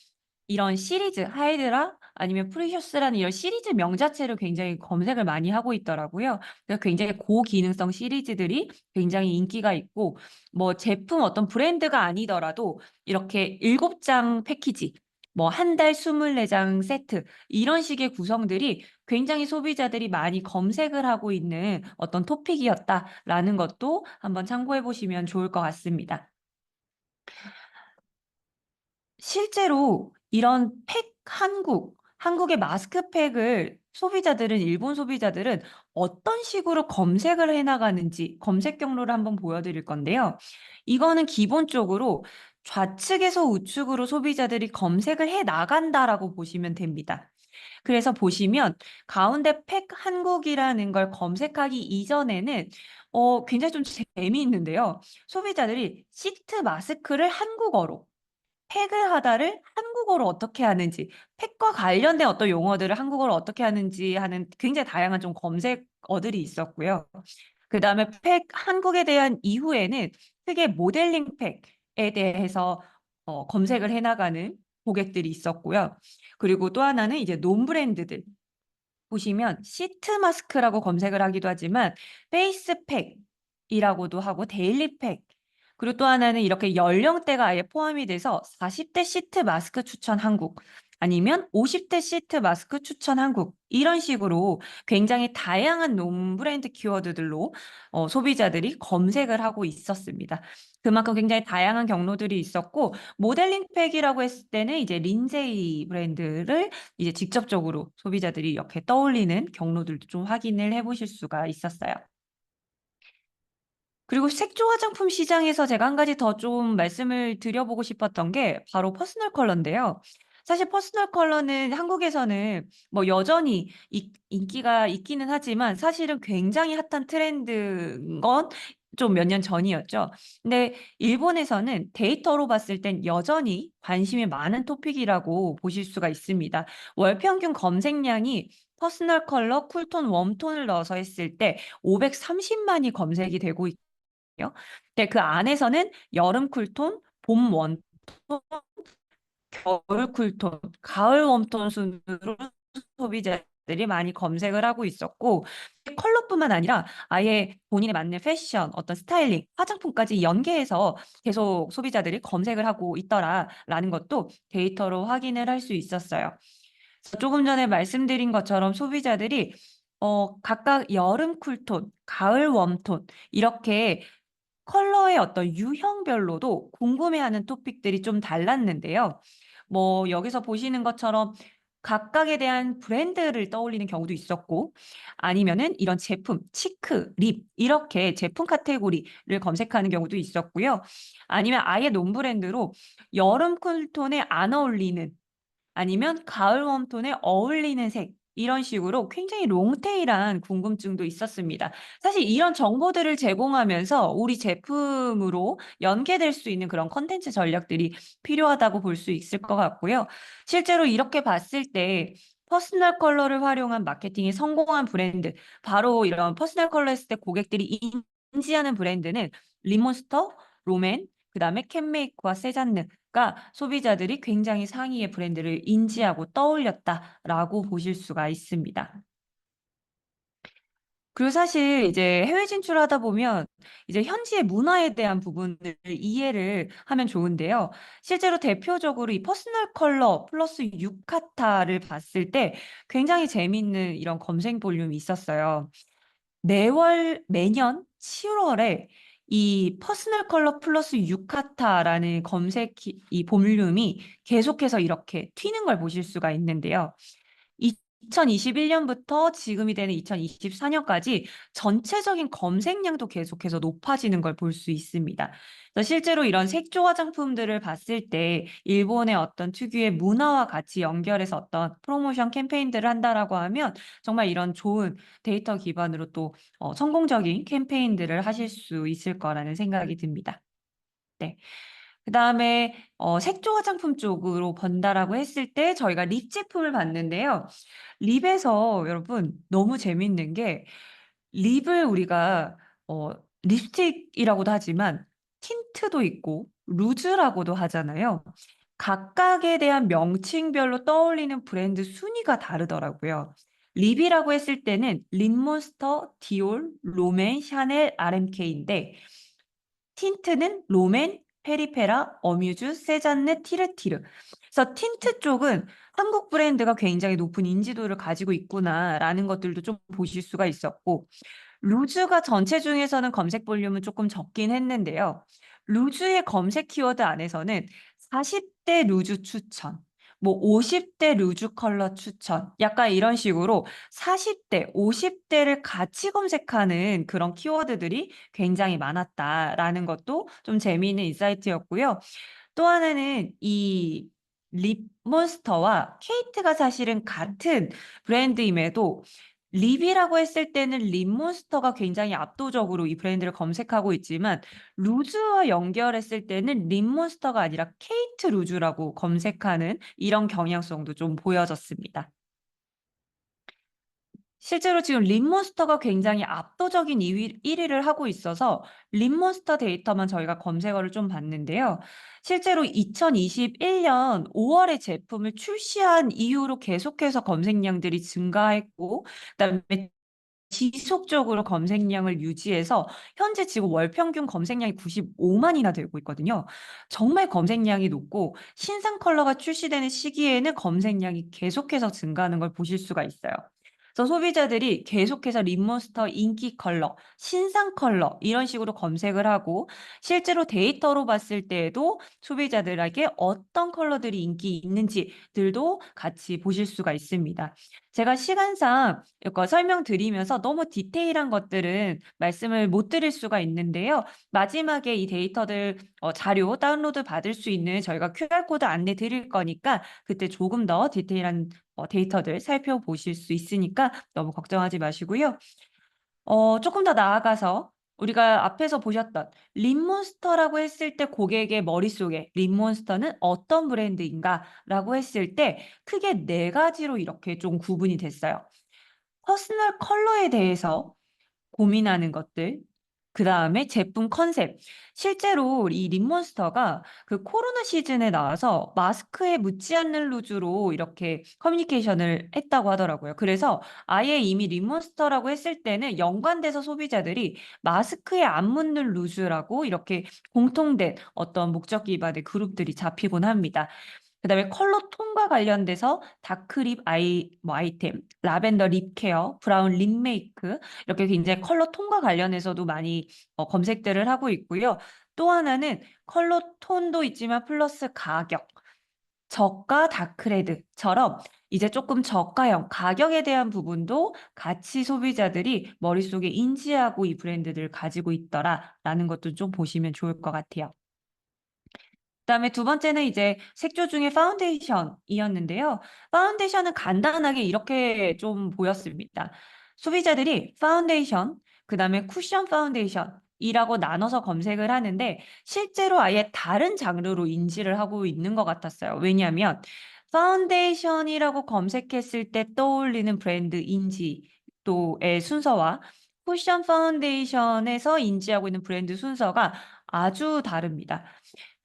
이런 시리즈 하이드라 아니면 프리셔스라는 이런 시리즈 명 자체를 굉장히 검색을 많이 하고 있더라고요. 그래서 굉장히 고기능성 시리즈들이 굉장히 인기가 있고 뭐 제품 어떤 브랜드가 아니더라도 이렇게 7장 패키지 뭐 한 달 24장 세트 이런 식의 구성들이 굉장히 소비자들이 많이 검색을 하고 있는 어떤 토픽이었다라는 것도 한번 참고해 보시면 좋을 것 같습니다. 실제로 이런 한국의 마스크팩을 일본 소비자들은 어떤 식으로 검색을 해나가는지 검색 경로를 한번 보여드릴 건데요. 이거는 기본적으로 좌측에서 우측으로 소비자들이 검색을 해 나간다라고 보시면 됩니다. 그래서 보시면 가운데 팩 한국이라는 걸 검색하기 이전에는 굉장히 좀 재미있는데요. 소비자들이 시트 마스크를 한국어로 팩을 하다를 한국어로 어떻게 하는지, 팩과 관련된 어떤 용어들을 한국어로 어떻게 하는지 하는 굉장히 다양한 좀 검색어들이 있었고요. 그다음에 팩 한국에 대한 이후에는 크게 모델링 팩에 대해서 검색을 해나가는 고객들이 있었고요. 그리고 또 하나는 이제 논브랜드들, 보시면 시트 마스크라고 검색을 하기도 하지만 페이스팩이라고도 하고 데일리팩 그리고 또 하나는 이렇게 연령대가 아예 포함이 돼서 40대 시트 마스크 추천 한국 아니면 50대 시트 마스크 추천 한국 이런 식으로 굉장히 다양한 놈 브랜드 키워드들로 소비자들이 검색을 하고 있었습니다. 그만큼 굉장히 다양한 경로들이 있었고 모델링 팩이라고 했을 때는 이제 린제이 브랜드를 이제 직접적으로 소비자들이 이렇게 떠올리는 경로들도 좀 확인을 해보실 수가 있었어요. 그리고 색조 화장품 시장에서 제가 한 가지 더 좀 말씀을 드려보고 싶었던 게 바로 퍼스널 컬러인데요. 사실 퍼스널 컬러는 한국에서는 뭐 여전히 인기가 있기는 하지만 사실은 굉장히 핫한 트렌드인 건 좀 몇 년 전이었죠. 근데 일본에서는 데이터로 봤을 땐 여전히 관심이 많은 토픽이라고 보실 수가 있습니다. 월 평균 검색량이 퍼스널 컬러, 쿨톤, 웜톤을 넣어서 했을 때 530만이 검색이 되고 요. 근데 그 안에서는 여름 쿨톤, 봄 웜톤, 겨울 쿨톤, 가을 웜톤 순으로 소비자들이 많이 검색을 하고 있었고 컬러뿐만 아니라 아예 본인에 맞는 패션, 어떤 스타일링, 화장품까지 연계해서 계속 소비자들이 검색을 하고 있더라라는 것도 데이터로 확인을 할 수 있었어요. 조금 전에 말씀드린 것처럼 소비자들이 각각 여름 쿨톤, 가을 웜톤 이렇게 컬러의 어떤 유형별로도 궁금해하는 토픽들이 좀 달랐는데요. 뭐 여기서 보시는 것처럼 각각에 대한 브랜드를 떠올리는 경우도 있었고 아니면은 이런 제품, 치크, 립 이렇게 제품 카테고리를 검색하는 경우도 있었고요. 아니면 아예 논브랜드로 여름 쿨톤에 안 어울리는 아니면 가을 웜톤에 어울리는 색 이런 식으로 굉장히 롱테일한 궁금증도 있었습니다. 사실 이런 정보들을 제공하면서 우리 제품으로 연계될 수 있는 그런 컨텐츠 전략들이 필요하다고 볼 수 있을 것 같고요. 실제로 이렇게 봤을 때 퍼스널 컬러를 활용한 마케팅이 성공한 브랜드, 바로 이런 퍼스널 컬러 했을 때 고객들이 인지하는 브랜드는 리몬스터, 롬앤, 그다음에 캔메이크와 세잔느가 소비자들이 굉장히 상위의 브랜드를 인지하고 떠올렸다라고 보실 수가 있습니다. 그리고 사실 이제 해외 진출하다 보면 이제 현지의 문화에 대한 부분을 이해를 하면 좋은데요. 실제로 대표적으로 이 퍼스널 컬러 플러스 유카타를 봤을 때 굉장히 재미있는 이런 검색 볼륨이 있었어요. 매년 7월에 이 퍼스널 컬러 플러스 유카타라는 이 볼륨이 계속해서 이렇게 튀는 걸 보실 수가 있는데요. 2021년부터 지금이 되는 2024년까지 전체적인 검색량도 계속해서 높아지는 걸 볼 수 있습니다. 그래서 실제로 이런 색조 화장품들을 봤을 때 일본의 어떤 특유의 문화와 같이 연결해서 어떤 프로모션 캠페인들을 한다라고 하면 정말 이런 좋은 데이터 기반으로 또 성공적인 캠페인들을 하실 수 있을 거라는 생각이 듭니다. 네. 그다음에 색조 화장품 쪽으로 본다라고 했을 때 저희가 립 제품을 봤는데요. 립에서 여러분 너무 재밌는 게 립을 우리가 어, 립스틱이라고도 하지만 틴트도 있고 루즈라고도 하잖아요. 각각에 대한 명칭별로 떠올리는 브랜드 순위가 다르더라고요. 립이라고 했을 때는 립몬스터, 디올, 롬앤, 샤넬, RMK인데 틴트는 롬앤, 페리페라, 어뮤즈, 세잔느, 티르티르. 그래서 틴트 쪽은 한국 브랜드가 굉장히 높은 인지도를 가지고 있구나라는 것들도 좀 보실 수가 있었고 루즈가 전체 중에서는 검색 볼륨은 조금 적긴 했는데요. 루즈의 검색 키워드 안에서는 40대 루즈 추천, 뭐 50대 루즈 컬러 추천, 약간 이런 식으로 40대, 50대를 같이 검색하는 그런 키워드들이 굉장히 많았다라는 것도 좀 재미있는 인사이트였고요. 또 하나는 이 립몬스터와 케이트가 사실은 같은 브랜드임에도 립이라고 했을 때는 립몬스터가 굉장히 압도적으로 이 브랜드를 검색하고 있지만 루즈와 연결했을 때는 립몬스터가 아니라 케이트 루즈라고 검색하는 이런 경향성도 좀 보여졌습니다. 실제로 지금 립몬스터가 굉장히 압도적인 1위를 하고 있어서 립몬스터 데이터만 저희가 검색어를 좀 봤는데요. 실제로 2021년 5월에 제품을 출시한 이후로 계속해서 검색량들이 증가했고, 그다음에 지속적으로 검색량을 유지해서 현재 지금 월 평균 검색량이 95만이나 되고 있거든요. 정말 검색량이 높고 신상 컬러가 출시되는 시기에는 검색량이 계속해서 증가하는 걸 보실 수가 있어요. 그래서 소비자들이 계속해서 립몬스터 인기 컬러, 신상 컬러 이런 식으로 검색을 하고 실제로 데이터로 봤을 때에도 소비자들에게 어떤 컬러들이 인기 있는지들도 같이 보실 수가 있습니다. 제가 시간상 이거 설명드리면서 너무 디테일한 것들은 말씀을 못 드릴 수가 있는데요. 마지막에 이 데이터들 자료 다운로드 받을 수 있는 저희가 QR코드 안내 드릴 거니까 그때 조금 더 디테일한 데이터들 살펴보실 수 있으니까 너무 걱정하지 마시고요. 조금 더 나아가서 우리가 앞에서 보셨던 립몬스터라고 했을 때 고객의 머릿속에 립몬스터는 어떤 브랜드인가라고 했을 때 크게 네 가지로 이렇게 좀 구분이 됐어요. 퍼스널 컬러에 대해서 고민하는 것들, 그다음에 제품 컨셉. 실제로 이 립몬스터가 그 코로나 시즌에 나와서 마스크에 묻지 않는 루즈로 이렇게 커뮤니케이션을 했다고 하더라고요. 그래서 아예 이미 립몬스터라고 했을 때는 연관돼서 소비자들이 마스크에 안 묻는 루즈라고 이렇게 공통된 어떤 목적 기반의 그룹들이 잡히곤 합니다. 그다음에 컬러 톤과 관련돼서 다크 립 아이템, 라벤더 립 케어, 브라운 립 메이크 이렇게 굉장히 컬러 톤과 관련해서도 많이 검색들을 하고 있고요. 또 하나는 컬러 톤도 있지만 플러스 가격, 저가 다크레드처럼 이제 조금 저가형 가격에 대한 부분도 같이 소비자들이 머릿속에 인지하고 이 브랜드들을 가지고 있더라라는 것도 좀 보시면 좋을 것 같아요. 그다음에 두 번째는 이제 색조 중에 파운데이션이었는데요. 파운데이션은 간단하게 이렇게 좀 보였습니다. 소비자들이 파운데이션, 그다음에 쿠션 파운데이션이라고 나눠서 검색을 하는데 실제로 아예 다른 장르로 인지를 하고 있는 것 같았어요. 왜냐하면 파운데이션이라고 검색했을 때 떠올리는 브랜드 인지도의 순서와 쿠션 파운데이션에서 인지하고 있는 브랜드 순서가 아주 다릅니다.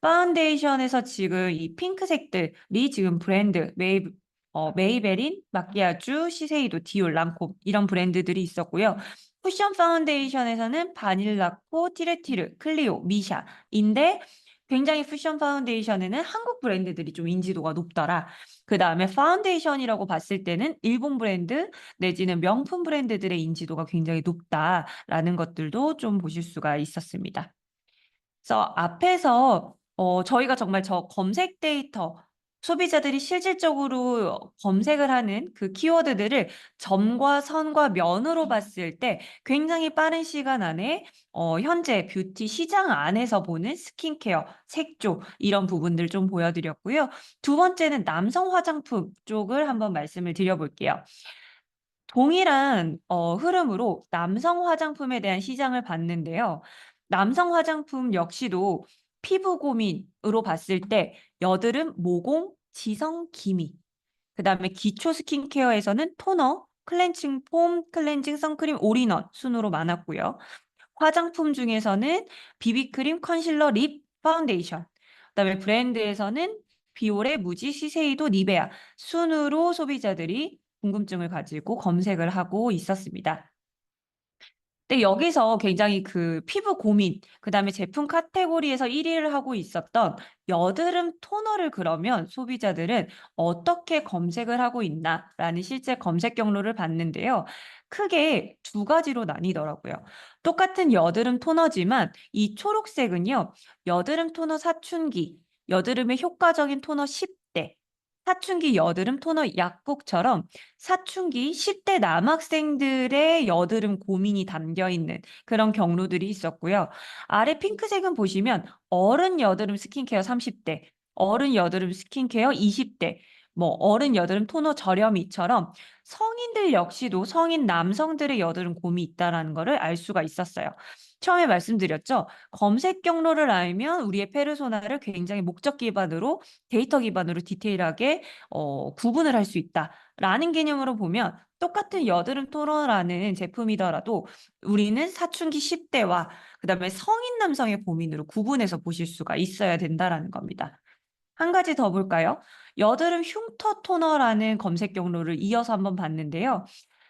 파운데이션에서 지금 이 핑크색들이 지금 브랜드 메이베린, 마키아주, 시세이도, 디올, 랑콤 이런 브랜드들이 있었고요. 쿠션 파운데이션에서는 바닐라코, 티르티르, 클리오, 미샤인데 굉장히 쿠션 파운데이션에는 한국 브랜드들이 좀 인지도가 높더라. 그 다음에 파운데이션이라고 봤을 때는 일본 브랜드 내지는 명품 브랜드들의 인지도가 굉장히 높다라는 것들도 좀 보실 수가 있었습니다. 그래서 앞에서 저희가 정말 저 검색 데이터, 소비자들이 실질적으로 검색을 하는 그 키워드들을 점과 선과 면으로 봤을 때 굉장히 빠른 시간 안에 현재 뷰티 시장 안에서 보는 스킨케어, 색조 이런 부분들 좀 보여드렸고요. 두 번째는 남성 화장품 쪽을 한번 말씀을 드려볼게요. 동일한 흐름으로 남성 화장품에 대한 시장을 봤는데요. 남성 화장품 역시도 피부 고민으로 봤을 때 여드름, 모공, 지성, 기미. 그다음에 기초 스킨케어에서는 토너, 클렌징 폼, 클렌징 선크림, 올인원 순으로 많았고요. 화장품 중에서는 비비크림, 컨실러, 립, 파운데이션. 그다음에 브랜드에서는 비올의 무지, 시세이도, 니베아 순으로 소비자들이 궁금증을 가지고 검색을 하고 있었습니다. 근데 여기서 굉장히 그 피부 고민, 그다음에 제품 카테고리에서 1위를 하고 있었던 여드름 토너를 그러면 소비자들은 어떻게 검색을 하고 있나라는 실제 검색 경로를 봤는데요. 크게 두 가지로 나뉘더라고요. 똑같은 여드름 토너지만 이 초록색은요. 여드름 토너 사춘기, 여드름에 효과적인 토너 10대, 사춘기 여드름 토너 약국처럼 사춘기 10대 남학생들의 여드름 고민이 담겨 있는 그런 경로들이 있었고요. 아래 핑크색은 보시면 어른 여드름 스킨케어 30대, 어른 여드름 스킨케어 20대, 뭐 어른 여드름 토너 저렴이처럼 성인들 역시도 성인 남성들의 여드름 고민이 있다라는 것을 알 수가 있었어요. 처음에 말씀드렸죠. 검색 경로를 알면 우리의 페르소나를 굉장히 목적 기반으로 데이터 기반으로 디테일하게 구분을 할 수 있다. 라는 개념으로 보면 똑같은 여드름 토너라는 제품이더라도 우리는 사춘기 10대와 그다음에 성인 남성의 고민으로 구분해서 보실 수가 있어야 된다라는 겁니다. 한 가지 더 볼까요? 여드름 흉터 토너라는 검색 경로를 이어서 한번 봤는데요.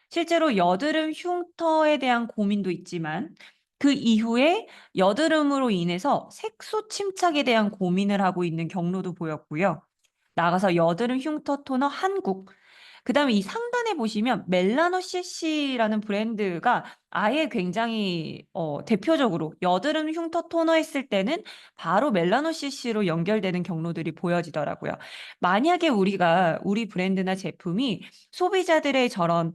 실제로 여드름 흉터에 대한 고민도 있지만 그 이후에 여드름으로 인해서 색소 침착에 대한 고민을 하고 있는 경로도 보였고요. 나가서 여드름 흉터 토너 한국, 그다음에 이 상단에 보시면 멜라노 CC라는 브랜드가 아예 굉장히 대표적으로 여드름 흉터 토너 했을 때는 바로 멜라노 CC로 연결되는 경로들이 보여지더라고요. 만약에 우리 브랜드나 제품이 소비자들의 저런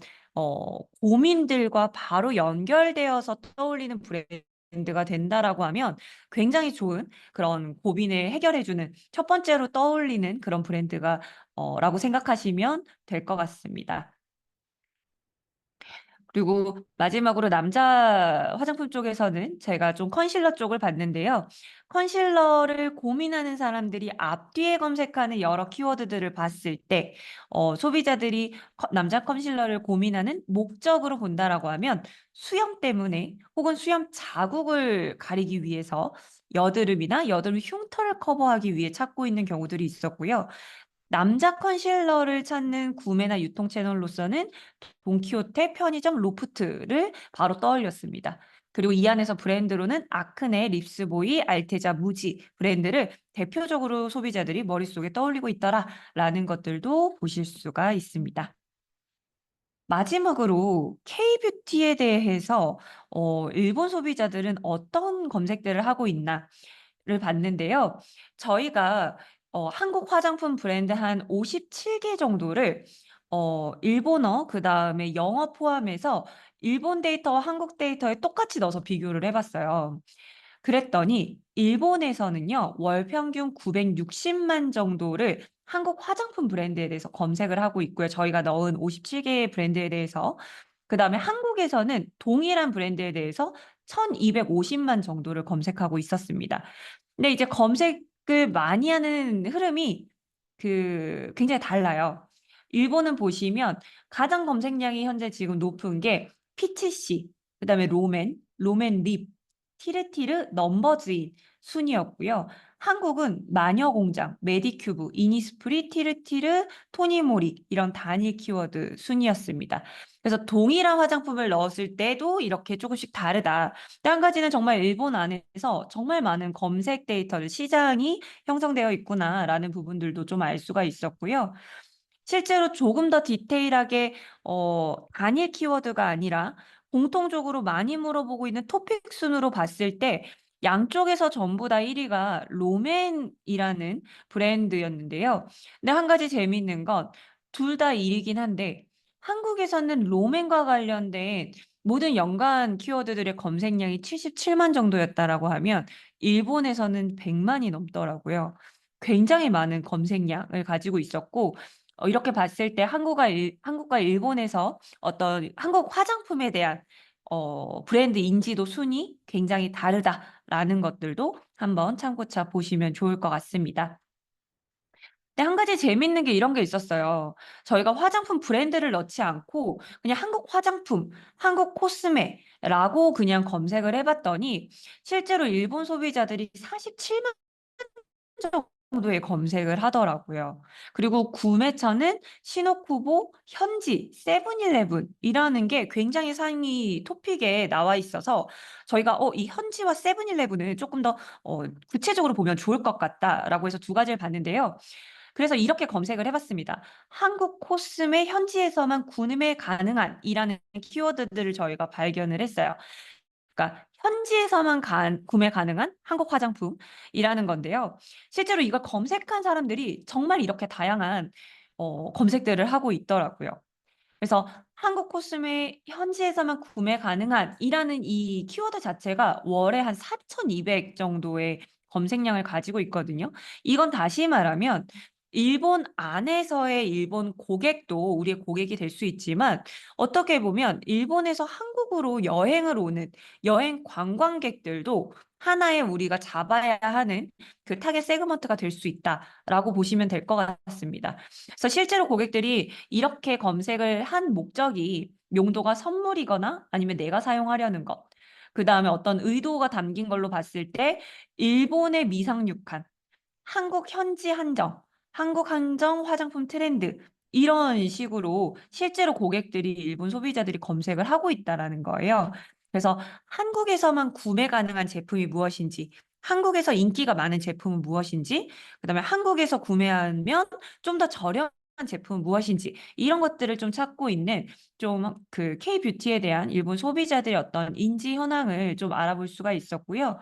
고민들과 바로 연결되어서 떠올리는 브랜드가 된다라고 하면 굉장히 좋은 그런 고민을 해결해주는 첫 번째로 떠올리는 그런 브랜드가 라고 생각하시면 될 것 같습니다. 그리고 마지막으로 남자 화장품 쪽에서는 제가 좀 컨실러 쪽을 봤는데요. 컨실러를 고민하는 사람들이 앞뒤에 검색하는 여러 키워드들을 봤을 때, 소비자들이 남자 컨실러를 고민하는 목적으로 본다라고 하면 수염 때문에 혹은 수염 자국을 가리기 위해서 여드름이나 여드름 흉터를 커버하기 위해 찾고 있는 경우들이 있었고요. 남자 컨실러를 찾는 구매나 유통 채널로서는 돈키호테, 편의점, 로프트를 바로 떠올렸습니다. 그리고 이 안에서 브랜드로는 아크네, 립스보이, 알테자, 무지 브랜드를 대표적으로 소비자들이 머릿속에 떠올리고 있더라라는 것들도 보실 수가 있습니다. 마지막으로 K뷰티에 대해서 일본 소비자들은 어떤 검색들을 하고 있나를 봤는데요. 저희가 한국 화장품 브랜드 한 57개 정도를 일본어 그다음에 영어 포함해서 일본 데이터와 한국 데이터에 똑같이 넣어서 비교를 해봤어요. 그랬더니 일본에서는요, 월 평균 960만 정도를 한국 화장품 브랜드에 대해서 검색을 하고 있고요. 저희가 넣은 57개의 브랜드에 대해서. 그다음에 한국에서는 동일한 브랜드에 대해서 1250만 정도를 검색하고 있었습니다. 근데 이제 검색을 많이 하는 흐름이 굉장히 달라요. 일본은 보시면 가장 검색량이 현재 지금 높은 게 피치씨, 그다음에 로맨 립, 티르티르, 넘버즈인 순이었고요. 한국은 마녀공장, 메디큐브, 이니스프리, 티르티르, 토니모리 이런 단일 키워드 순이었습니다. 그래서 동일한 화장품을 넣었을 때도 이렇게 조금씩 다르다. 한 가지는 정말 일본 안에서 정말 많은 검색 데이터를 시장이 형성되어 있구나라는 부분들도 좀 알 수가 있었고요. 실제로 조금 더 디테일하게 단일 키워드가 아니라 공통적으로 많이 물어보고 있는 토픽 순으로 봤을 때 양쪽에서 전부 다 1위가 롬앤이라는 브랜드였는데요. 근데 한 가지 재미있는 건 둘 다 1위긴 한데 한국에서는 롬앤과 관련된 모든 연간 키워드들의 검색량이 77만 정도였다라고 하면 일본에서는 100만이 넘더라고요. 굉장히 많은 검색량을 가지고 있었고 이렇게 봤을 때 한국과 일본에서 어떤 한국 화장품에 대한 브랜드 인지도 순위 굉장히 다르다라는 것들도 한번 참고차 보시면 좋을 것 같습니다. 근데 한 가지 재밌는 게 이런 게 있었어요. 저희가 화장품 브랜드를 넣지 않고 그냥 한국 화장품, 한국 코스메라고 그냥 검색을 해봤더니 실제로 일본 소비자들이 47만 정도의 검색을 하더라고요. 그리고 구매처는 시노쿠보, 현지, 세븐일레븐이라는 게 굉장히 상위 토픽에 나와 있어서 저희가 이 현지와 세븐일레븐을 조금 더 구체적으로 보면 좋을 것 같다라고 해서 두 가지를 봤는데요. 그래서 이렇게 검색을 해봤습니다. 한국 코스메 현지에서만 구매 가능한 이라는 키워드들을 저희가 발견을 했어요. 그러니까 현지에서만 구매 가능한 한국 화장품이라는 건데요. 실제로 이걸 검색한 사람들이 정말 이렇게 다양한 검색들을 하고 있더라고요. 그래서 한국 코스메 현지에서만 구매 가능한 이라는 이 키워드 자체가 월에 한 4,200 정도의 검색량을 가지고 있거든요. 이건 다시 말하면 일본 안에서의 일본 고객도 우리의 고객이 될 수 있지만 어떻게 보면 일본에서 한국으로 여행을 오는 여행 관광객들도 하나의 우리가 잡아야 하는 그 타겟 세그먼트가 될 수 있다라고 보시면 될 것 같습니다. 그래서 실제로 고객들이 이렇게 검색을 한 목적이 용도가 선물이거나 아니면 내가 사용하려는 것, 그 다음에 어떤 의도가 담긴 걸로 봤을 때 일본의 미상육한, 한국 현지 한정, 한국 한정 화장품 트렌드 이런 식으로 실제로 고객들이 일본 소비자들이 검색을 하고 있다라는 거예요. 그래서 한국에서만 구매 가능한 제품이 무엇인지, 한국에서 인기가 많은 제품은 무엇인지, 그다음에 한국에서 구매하면 좀 더 저렴한 제품은 무엇인지 이런 것들을 좀 찾고 있는 좀 그 K-뷰티에 대한 일본 소비자들의 어떤 인지 현황을 좀 알아볼 수가 있었고요.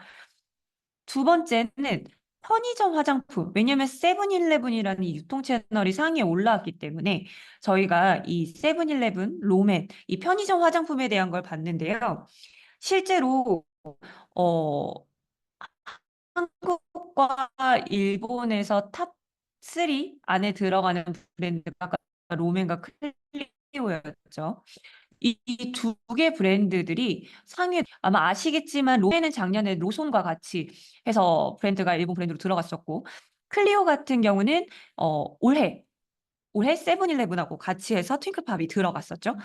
두 번째는 편의점 화장품. 왜냐하면 세븐일레븐이라는 이 유통 채널이 상위에 올라왔기 때문에 저희가 이 세븐일레븐, 로맨, 이 편의점 화장품에 대한 걸 봤는데요. 실제로 어, 한국과 일본에서 탑 3 안에 들어가는 브랜드가 로맨과 클리오였죠. 이 두 개 브랜드들이 상위 아마 아시겠지만 로에는 작년에 로손과 같이 해서 브랜드가 일본 브랜드로 들어갔었고 클리오 같은 경우는 올해 세븐일레븐하고 같이 해서 트윙클팝이 들어갔었죠.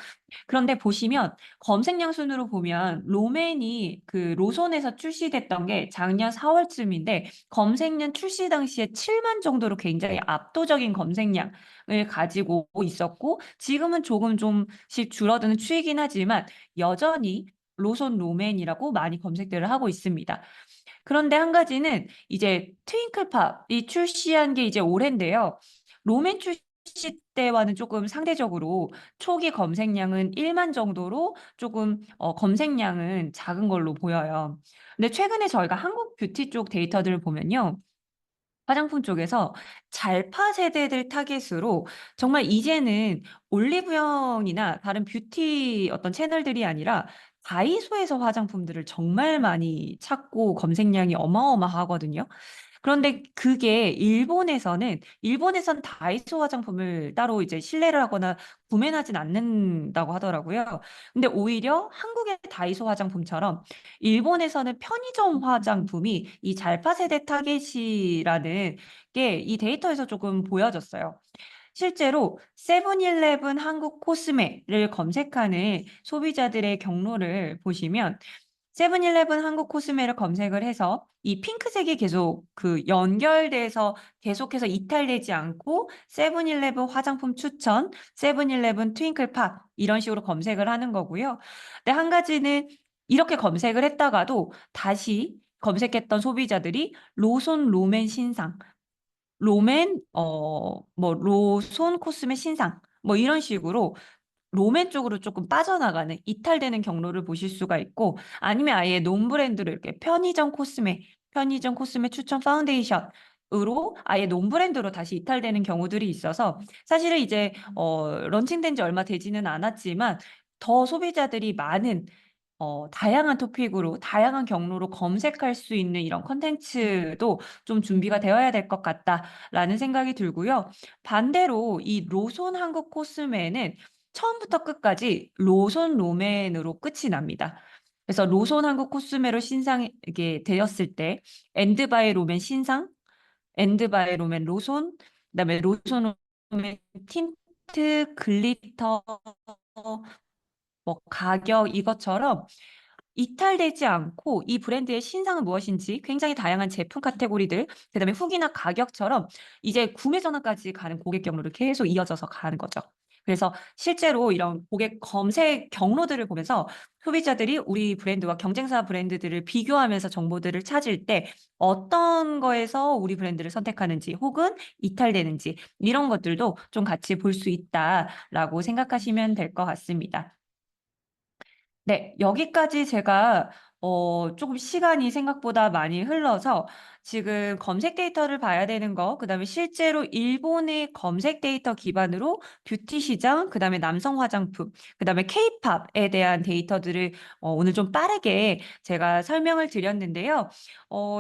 그런데 보시면 검색량 순으로 보면 로맨이 그 로손에서 출시됐던 게 작년 4월쯤인데 검색량 출시 당시에 7만 정도로 굉장히 압도적인 검색량을 가지고 있었고 지금은 조금 좀씩 줄어드는 추이긴 하지만 여전히 로손 로맨이라고 많이 검색들을 하고 있습니다. 그런데 한 가지는 이제 트윙클팝이 출시한 게 이제 올해인데요. 로맨 출시 때와는 조금 상대적으로 초기 검색량은 1만 정도로 조금 검색량은 작은 걸로 보여요. 근데 최근에 저희가 한국 뷰티 쪽 데이터들을 보면요. 화장품 쪽에서 잘파 세대들 타깃으로 정말 이제는 올리브영이나 다른 뷰티 어떤 채널들이 아니라 다이소에서 화장품들을 정말 많이 찾고 검색량이 어마어마하거든요. 그런데 그게 일본에선 다이소 화장품을 따로 이제 신뢰를 하거나 구매는 하진 않는다고 하더라고요. 근데 오히려 한국의 다이소 화장품처럼 일본에서는 편의점 화장품이 이 잘파 세대 타겟이라는 게 이 데이터에서 조금 보여졌어요. 실제로 세븐일레븐 한국 코스메를 검색하는 소비자들의 경로를 보시면 세븐일레븐 한국 코스메를 검색을 해서 이 핑크색이 계속 그 연결돼서 계속해서 이탈되지 않고 세븐일레븐 화장품 추천, 세븐일레븐 트윙클팝 이런 식으로 검색을 하는 거고요. 근데 한 가지는 이렇게 검색을 했다가도 다시 검색했던 소비자들이 로손 롬앤 신상, 롬앤 뭐 로손 코스메 신상 뭐 이런 식으로 로맨 쪽으로 조금 빠져나가는 이탈되는 경로를 보실 수가 있고 아니면 아예 논브랜드로 이렇게 편의점 코스메 추천 파운데이션으로 아예 논브랜드로 다시 이탈되는 경우들이 있어서 사실은 이제 런칭된 지 얼마 되지는 않았지만 더 소비자들이 많은 다양한 토픽으로 다양한 경로로 검색할 수 있는 이런 콘텐츠도 좀 준비가 되어야 될 것 같다라는 생각이 들고요. 반대로 이 로손 한국 코스메는 처음부터 끝까지 로손 로맨으로 끝이 납니다. 그래서 로손 한국 코스메로 신상이 되었을 때 엔드바이 로맨 신상, 엔드바이 로맨 로손, 그다음에 로손 로맨 틴트, 글리터, 뭐 가격 이것처럼 이탈되지 않고 이 브랜드의 신상은 무엇인지 굉장히 다양한 제품 카테고리들, 그다음에 후기나 가격처럼 이제 구매 전환까지 가는 고객 경로를 계속 이어져서 가는 거죠. 그래서 실제로 이런 고객 검색 경로들을 보면서 소비자들이 우리 브랜드와 경쟁사 브랜드들을 비교하면서 정보들을 찾을 때 어떤 거에서 우리 브랜드를 선택하는지 혹은 이탈되는지 이런 것들도 좀 같이 볼 수 있다라고 생각하시면 될 것 같습니다. 네, 여기까지 제가 조금 시간이 생각보다 많이 흘러서 지금 검색 데이터를 봐야 되는 거, 그다음에 실제로 일본의 검색 데이터 기반으로 뷰티 시장, 그다음에 남성 화장품, 그다음에 케이팝에 대한 데이터들을 오늘 좀 빠르게 제가 설명을 드렸는데요.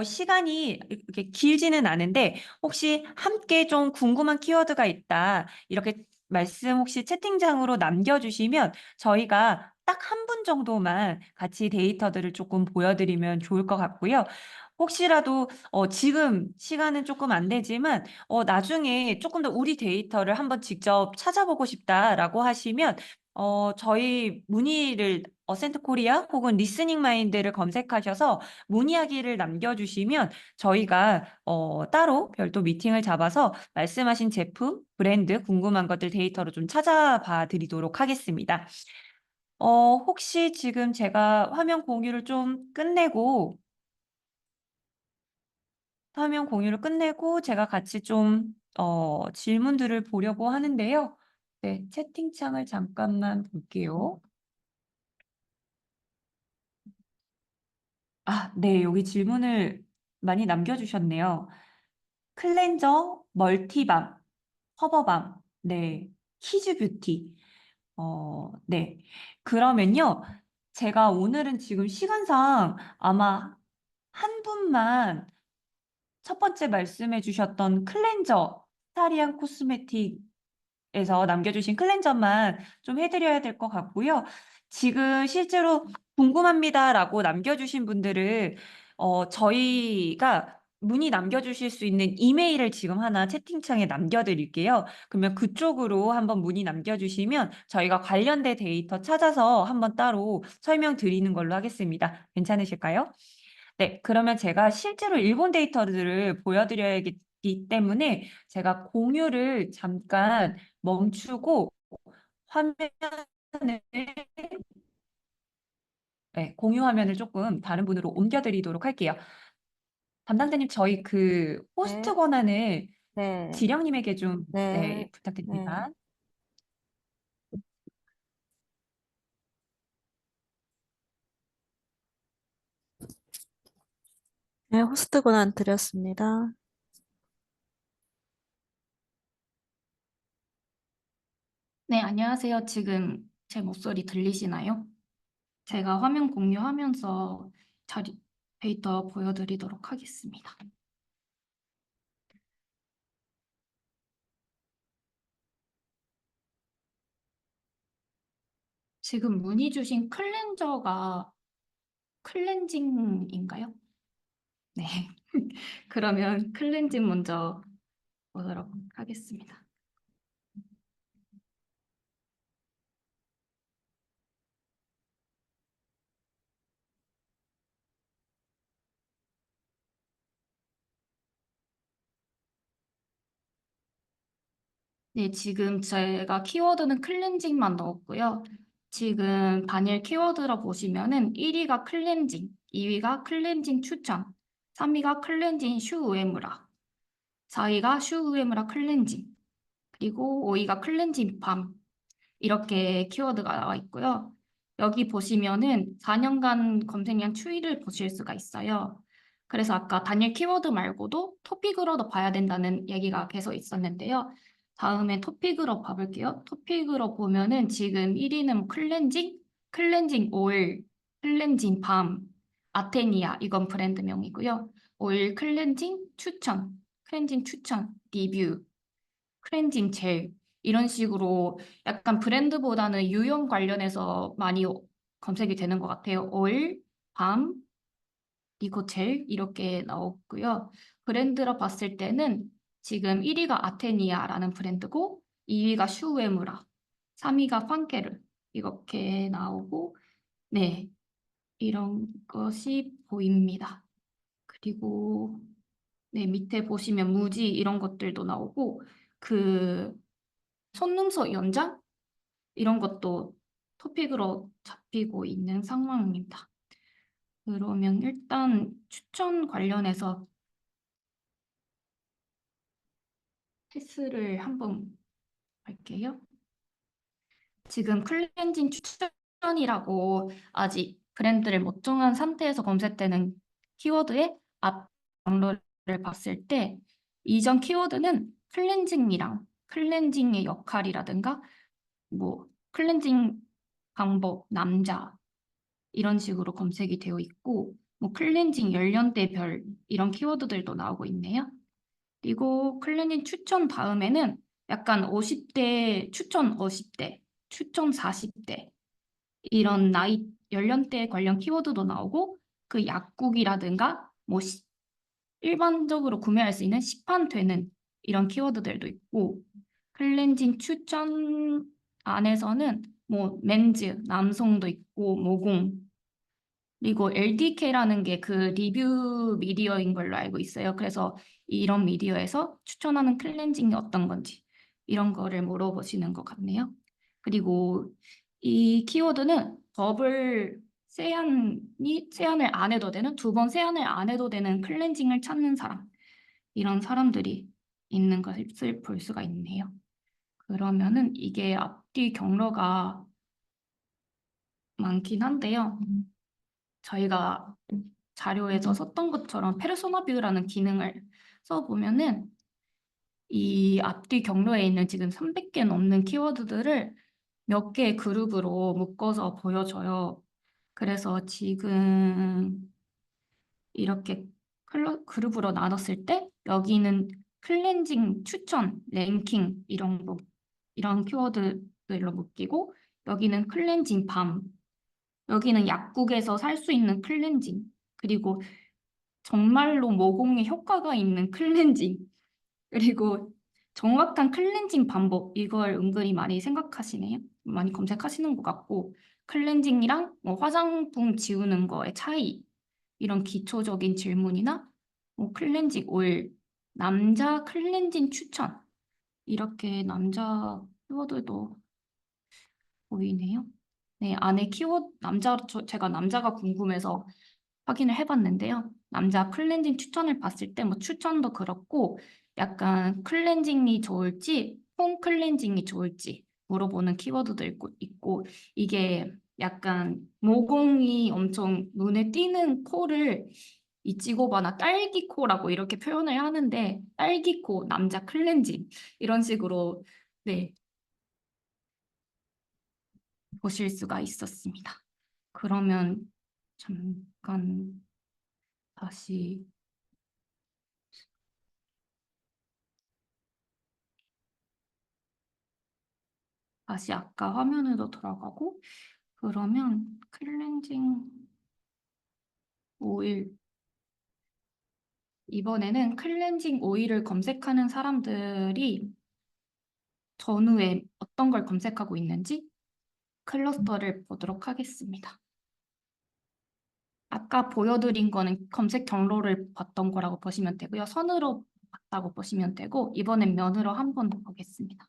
시간이 이렇게 길지는 않은데 혹시 함께 좀 궁금한 키워드가 있다. 이렇게 말씀 혹시 채팅창으로 남겨주시면 저희가 딱 한 분 정도만 같이 데이터들을 조금 보여드리면 좋을 것 같고요. 혹시라도 지금 시간은 조금 안 되지만 나중에 조금 더 우리 데이터를 한번 직접 찾아보고 싶다라고 하시면 저희 문의를 어센트 코리아 혹은 리스닝 마인드를 검색하셔서 문의하기를 남겨주시면 저희가 따로 별도 미팅을 잡아서 말씀하신 제품, 브랜드 궁금한 것들 데이터로 좀 찾아봐 드리도록 하겠습니다. 혹시 지금 제가 화면 공유를 끝내고 제가 같이 좀 질문들을 보려고 하는데요. 네, 채팅창을 잠깐만 볼게요. 아, 네, 여기 질문을 많이 남겨주셨네요. 클렌저, 멀티밤, 커버밤, 네, 키즈 뷰티. 네. 그러면요, 제가 오늘은 지금 시간상 아마 한 분만 첫 번째 말씀해 주셨던 클렌저, 스타리안 코스메틱에서 남겨주신 클렌저만 좀 해드려야 될 것 같고요. 지금 실제로 궁금합니다라고 남겨주신 분들은 저희가 문의 남겨주실 수 있는 이메일을 지금 하나 채팅창에 남겨드릴게요. 그러면 그쪽으로 한번 문의 남겨주시면 저희가 관련된 데이터 찾아서 한번 따로 설명드리는 걸로 하겠습니다. 괜찮으실까요? 네, 그러면 제가 실제로 일본 데이터들을 보여드려야겠기 때문에 제가 공유를 잠깐 멈추고 화면을, 네, 공유 화면을 조금 다른 분으로 옮겨드리도록 할게요. 담당자님, 저희 그 호스트 네, 권한을 네, 지령님에게 좀, 네, 네, 네. 부탁드립니다. 네, 호스트 권한 드렸습니다. 네, 안녕하세요. 지금 제 목소리 들리시나요? 제가 화면 공유하면서 자리, 데이터 보여드리도록 하겠습니다. 지금 문의 주신 클렌저가 클렌징인가요? 네. 그러면 클렌징 먼저 보도록 하겠습니다. 네, 지금 제가 키워드는 클렌징만 넣었고요. 지금 단일 키워드로 보시면은 1위가 클렌징, 2위가 클렌징 추천, 3위가 클렌징 슈 우에무라, 4위가 슈 우에무라 클렌징, 그리고 5위가 클렌징 밤. 이렇게 키워드가 나와 있고요. 여기 보시면은 4년간 검색량 추이를 보실 수가 있어요. 그래서 아까 단일 키워드 말고도 토픽으로도 봐야 된다는 얘기가 계속 있었는데요. 다음에 토픽으로 봐볼게요. 토픽으로 보면은 지금 1위는 클렌징, 클렌징 오일, 클렌징 밤, 아테니아 이건 브랜드명이고요. 오일 클렌징 추천, 클렌징 추천, 리뷰, 클렌징 젤 이런 식으로 약간 브랜드보다는 유형 관련해서 많이 검색이 되는 것 같아요. 오일, 밤, 그리고 젤 이렇게 나오고요. 브랜드로 봤을 때는 지금 1위가 아테니아라는 브랜드고 2위가 슈우에무라, 3위가 판케르 이렇게 나오고 네, 이런 것이 보입니다. 그리고 네, 밑에 보시면 무지 이런 것들도 나오고 그 손능소 연장 이런 것도 토픽으로 잡히고 있는 상황입니다. 그러면 일단 추천 관련해서 테스트를 한번 할게요. 지금 클렌징 추천이라고 아직 브랜드를 못 정한 상태에서 검색되는 키워드의 앞 경로를 봤을 때 이전 키워드는 클렌징이랑 클렌징의 역할이라든가 뭐 클렌징 방법, 남자 이런 식으로 검색이 되어 있고 뭐 클렌징 연령대별 이런 키워드들도 나오고 있네요. 그리고 클렌징 추천 다음에는 약간 50대, 추천 50대, 추천 40대 이런 나이 연령대 관련 키워드도 나오고 그 약국이라든가 뭐 일반적으로 구매할 수 있는 시판되는 이런 키워드들도 있고 클렌징 추천 안에서는 뭐 맨즈, 남성도 있고 모공 그리고 LDK라는 게 그 리뷰 미디어인 걸로 알고 있어요. 그래서 이런 미디어에서 추천하는 클렌징이 어떤 건지 이런 거를 물어보시는 것 같네요. 그리고 이 키워드는 더블 세안을 안 해도 되는, 2번 세안을 안 해도 되는 클렌징을 찾는 사람, 이런 사람들이 있는 것을 볼 수가 있네요. 그러면은 이게 앞뒤 경로가 많긴 한데요. 저희가 자료에서 썼던 것처럼 페르소나 뷰라는 기능을 써보면은 이 앞뒤 경로에 있는 지금 300개 넘는 키워드들을 몇 개의 그룹으로 묶어서 보여줘요. 그래서 지금 이렇게 그룹으로 나눴을 때 여기는 클렌징, 추천, 랭킹 이런 키워드들로 묶이고 여기는 클렌징 밤, 여기는 약국에서 살 수 있는 클렌징, 그리고 정말로 모공에 효과가 있는 클렌징, 그리고 정확한 클렌징 방법, 이걸 은근히 많이 생각하시네요. 많이 검색하시는 것 같고, 클렌징이랑 뭐 화장품 지우는 거의 차이, 이런 기초적인 질문이나 뭐 클렌징 오일, 남자 클렌징 추천, 이렇게 남자 키워드도 보이네요. 네, 안에 키워드, 제가 남자가 궁금해서 확인을 해봤는데요. 남자 클렌징 추천을 봤을 때 뭐 추천도 그렇고 약간 클렌징이 좋을지 폼 클렌징이 좋을지 물어보는 키워드도 있고 이게 약간 모공이 엄청 눈에 띄는 코를 이 찍어봐나 딸기코라고 이렇게 표현을 하는데 딸기코 남자 클렌징 이런 식으로 네 보실 수가 있었습니다. 그러면 잠깐 다시 아까 화면으로 돌아가고 그러면 클렌징 오일 이번에는 클렌징 오일을 검색하는 사람들이 전후에 어떤 걸 검색하고 있는지 클러스터를 보도록 하겠습니다. 아까 보여드린 거는 검색 경로를 봤던 거라고 보시면 되고요. 선으로 봤다고 보시면 되고 이번엔 면으로 한 번 더 보겠습니다.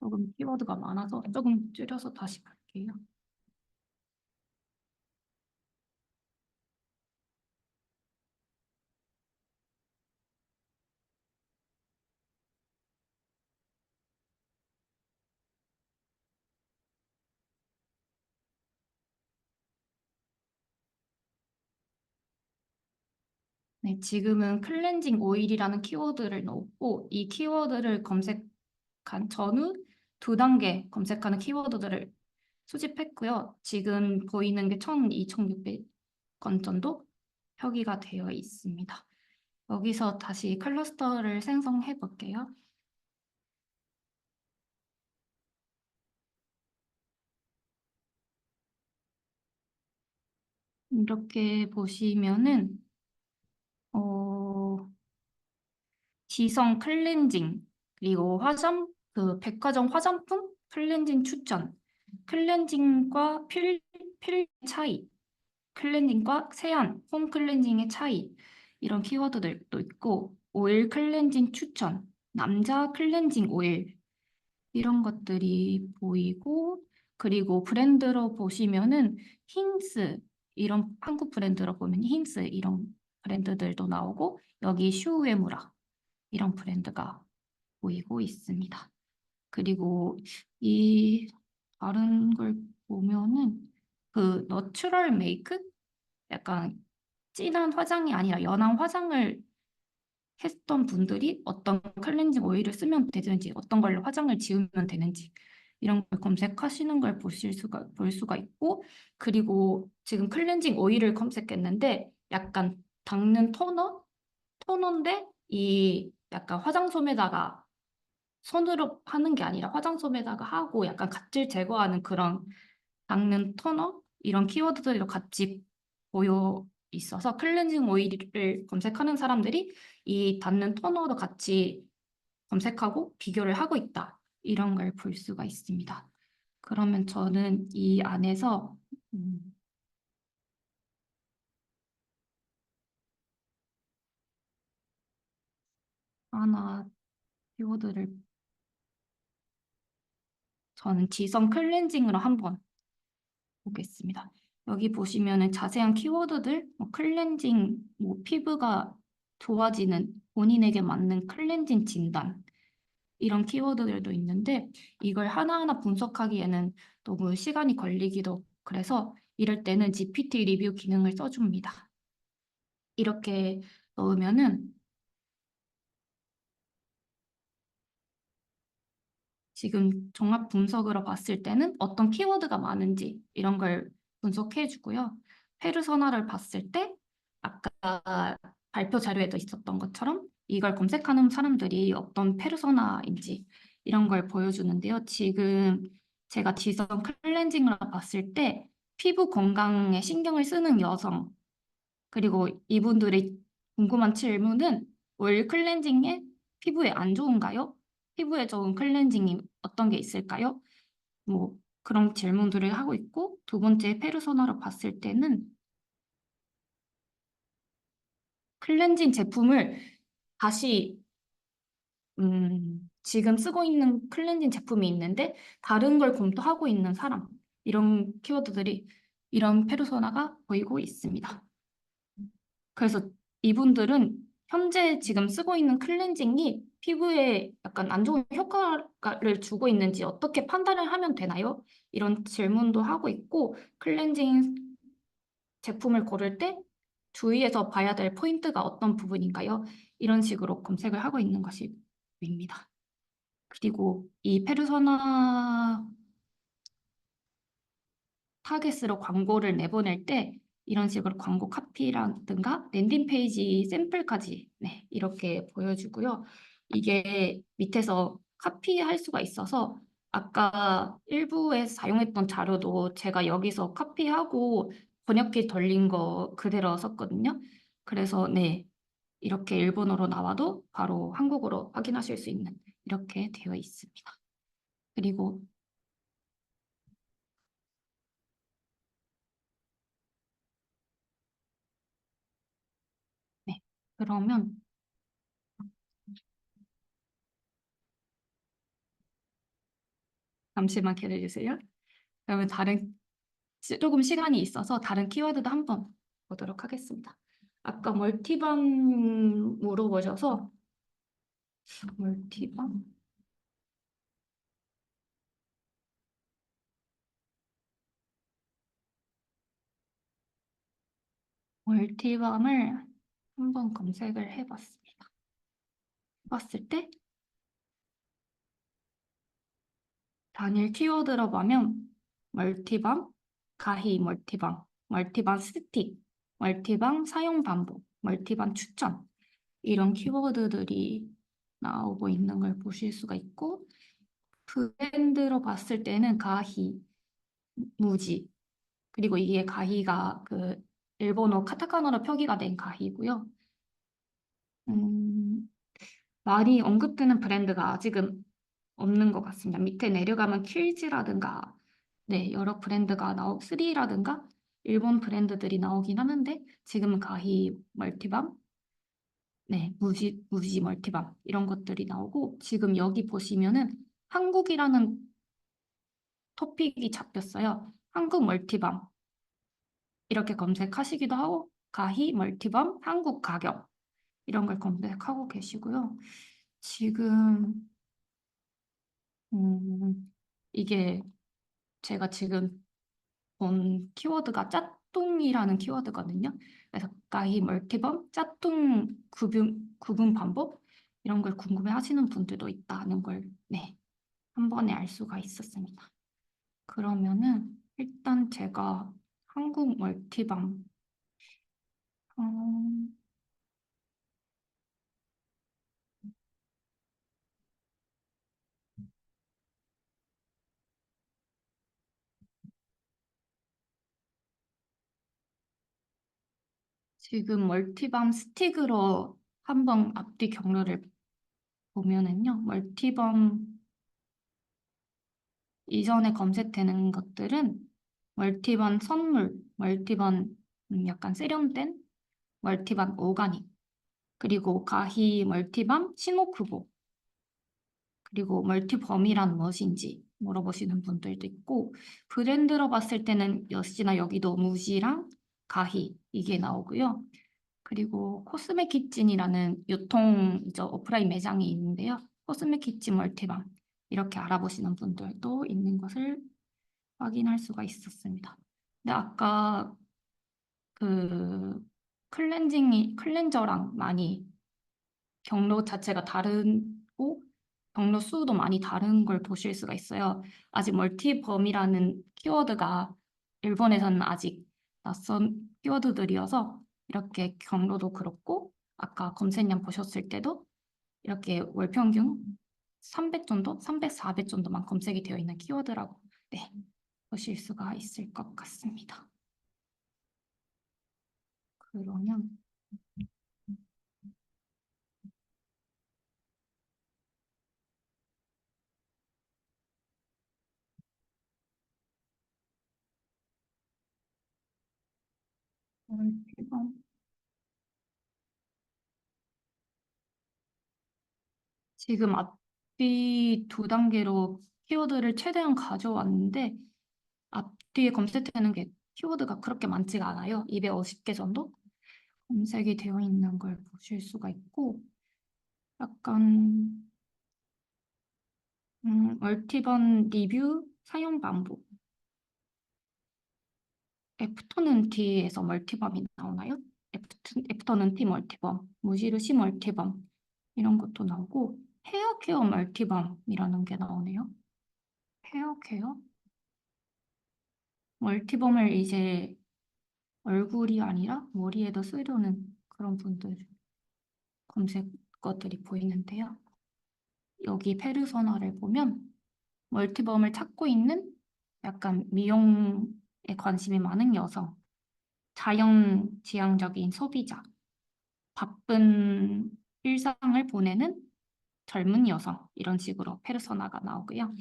조금 키워드가 많아서 조금 줄여서 다시 갈게요. 네, 지금은 클렌징 오일이라는 키워드를 넣었고 이 키워드를 검색한 전후 2단계 검색하는 키워드들을 수집했고요. 지금 보이는 게 12,600건 정도 표기가 되어 있습니다. 여기서 다시 클러스터를 생성해 볼게요. 이렇게 보시면은 지성 클렌징, 그리고 백화점 화장품 클렌징 추천, 클렌징과 필 차이, 클렌징과 세안, 폼 클렌징의 차이, 이런 키워드들도 있고, 오일 클렌징 추천, 남자 클렌징 오일 이런 것들이 보이고 그리고 브랜드로 보시면은 힌스 이런 한국 브랜드로 보면 힌스 이런 브랜드들도 나오고 여기 슈우에무라 이런 브랜드가 보이고 있습니다. 그리고 이 다른 걸 보면은 그 너튜럴 메이크 약간 진한 화장이 아니라 연한 화장을 했던 분들이 어떤 클렌징 오일을 쓰면 되는지, 어떤 걸로 화장을 지우면 되는지 이런 걸 검색하시는 걸 볼 수가 있고, 그리고 지금 클렌징 오일을 검색했는데 약간 닦는 토너인데 이 약간 화장솜에다가 손으로 하는 게 아니라 화장솜에다가 하고 약간 각질 제거하는 그런 닦는 토너 이런 키워드들로 같이 보여 있어서 클렌징 오일을 검색하는 사람들이 이 닿는 토너도 같이 검색하고 비교를 하고 있다. 이런 걸 볼 수가 있습니다. 그러면 저는 이 안에서 하나 키워드를 저는 지성 클렌징으로 한번 보겠습니다. 여기 보시면은 자세한 키워드들, 뭐 클렌징, 뭐 피부가 좋아지는 본인에게 맞는 클렌징 진단 이런 키워드들도 있는데 이걸 하나하나 분석하기에는 너무 시간이 걸리기도 그래서 이럴 때는 GPT 리뷰 기능을 써줍니다. 이렇게 넣으면은 지금 종합 분석으로 봤을 때는 어떤 키워드가 많은지 이런 걸 분석해 주고요. 페르소나를 봤을 때 아까 발표 자료에도 있었던 것처럼 이걸 검색하는 사람들이 어떤 페르소나인지 이런 걸 보여주는데요. 지금 제가 지성 클렌징을 봤을 때 피부 건강에 신경을 쓰는 여성 그리고 이분들의 궁금한 질문은 오일 클렌징에 피부에 안 좋은가요? 피부에 좋은 클렌징이 어떤 게 있을까요? 뭐 그런 질문들을 하고 있고 두 번째 페르소나로 봤을 때는 클렌징 제품을 다시 지금 쓰고 있는 클렌징 제품이 있는데 다른 걸 검토하고 있는 사람 이런 키워드들이 이런 페르소나가 보이고 있습니다. 그래서 이분들은 현재 지금 쓰고 있는 클렌징이 피부에 약간 안 좋은 효과를 주고 있는지 어떻게 판단을 하면 되나요? 이런 질문도 하고 있고 클렌징 제품을 고를 때 주의해서 봐야 될 포인트가 어떤 부분인가요? 이런 식으로 검색을 하고 있는 것이 보입니다. 그리고 이 페르소나 타겟으로 광고를 내보낼 때 이런 식으로 광고 카피라든가 랜딩 페이지 샘플까지 네, 이렇게 보여주고요. 이게 밑에서 카피할 수가 있어서 아까 일부에 사용했던 자료도 제가 여기서 카피하고 번역기 돌린 거 그대로 썼거든요. 그래서 네, 이렇게 일본어로 나와도 바로 한국어로 확인하실 수 있는 이렇게 되어 있습니다. 그리고 네, 그러면 잠시만 기다려주세요. 그러면 조금 시간이 있어서 다른 키워드도 한번 보도록 하겠습니다. 아까 멀티밤 물어보셔서 멀티밤? 멀티밤을 한번 검색을 해봤습니다. 봤을 때 단일 키워드로 보면 멀티밤, 가히 멀티밤, 멀티밤 스틱, 멀티밤 사용 반복, 멀티밤 추천 이런 키워드들이 나오고 있는 걸 보실 수가 있고 브랜드로 봤을 때는 가히, 무지 그리고 이게 가히가 그 일본어 카타카나로 표기가 된 가히고요. 음, 많이 언급되는 브랜드가 아직은 없는 것 같습니다. 밑에 내려가면 킬즈라든가 네, 여러 브랜드가 3라든가 일본 브랜드들이 나오긴 하는데 지금은 가히 멀티밤 네, 무지 멀티밤 이런 것들이 나오고 지금 여기 보시면은 한국이라는 토픽이 잡혔어요. 한국 멀티밤 이렇게 검색하시기도 하고 가히 멀티밤 한국 가격 이런 걸 검색하고 계시고요. 지금 이게 제가 지금 본 키워드가 짝퉁이라는 키워드거든요. 그래서 가히 멀티밤 짝퉁 구분 반복 이런 걸 궁금해 하시는 분들도 있다는 걸 네, 한 번에 알 수가 있었습니다. 그러면은 일단 제가 한국 멀티밤 어, 지금 멀티밤 스틱으로 한번 앞뒤 경로를 보면은요. 멀티밤 이전에 검색되는 것들은 멀티밤 선물, 멀티밤 약간 세련된, 멀티밤 오가닉, 그리고 가히 멀티밤 시모쿠보, 그리고 멀티밤이란 무엇인지 물어보시는 분들도 있고 브랜드로 봤을 때는 역시나 여기도 무지랑 가히 이게 나오고요. 그리고 코스메 키친이라는 유통 오프라인 매장이 있는데요. 코스메 키친 멀티밤 이렇게 알아보시는 분들도 있는 것을 확인할 수가 있었습니다. 근데 아까 그 클렌저랑 많이 경로 자체가 다르고 경로 수도 많이 다른 걸 보실 수가 있어요. 아직 멀티범이라는 키워드가 일본에서는 아직 낯선 키워드들이어서 이렇게 경로도 그렇고 아까 검색량 보셨을 때도 이렇게 월 평균 300 정도, 300, 400 정도만 검색이 되어 있는 키워드라고 네, 보실 수가 있을 것 같습니다. 그러면 이번 지금 앞뒤 두 단계로 키워드를 최대한 가져왔는데 앞뒤에 검색되는 게 키워드가 그렇게 많지가 않아요. 250개 정도 검색이 되어 있는 걸 보실 수가 있고 약간 멀티번 리뷰 사용 반복 애프터눈 티에서 멀티밤이 나오나요? 애프터눈 티 멀티밤, 무지르시 멀티밤 이런 것도 나오고 헤어 케어 멀티밤이라는 게 나오네요. 헤어 케어? 멀티밤을 이제 얼굴이 아니라 머리에도 쓰려는 그런 분들 검색 것들이 보이는데요. 여기 페르소나를 보면 멀티밤을 찾고 있는 약간 미용에 관심이 많은 여성, 자연지향적인 소비자, 바쁜 일상을 보내는 젊은 여성 이런 식으로 페르소나가 나오고요.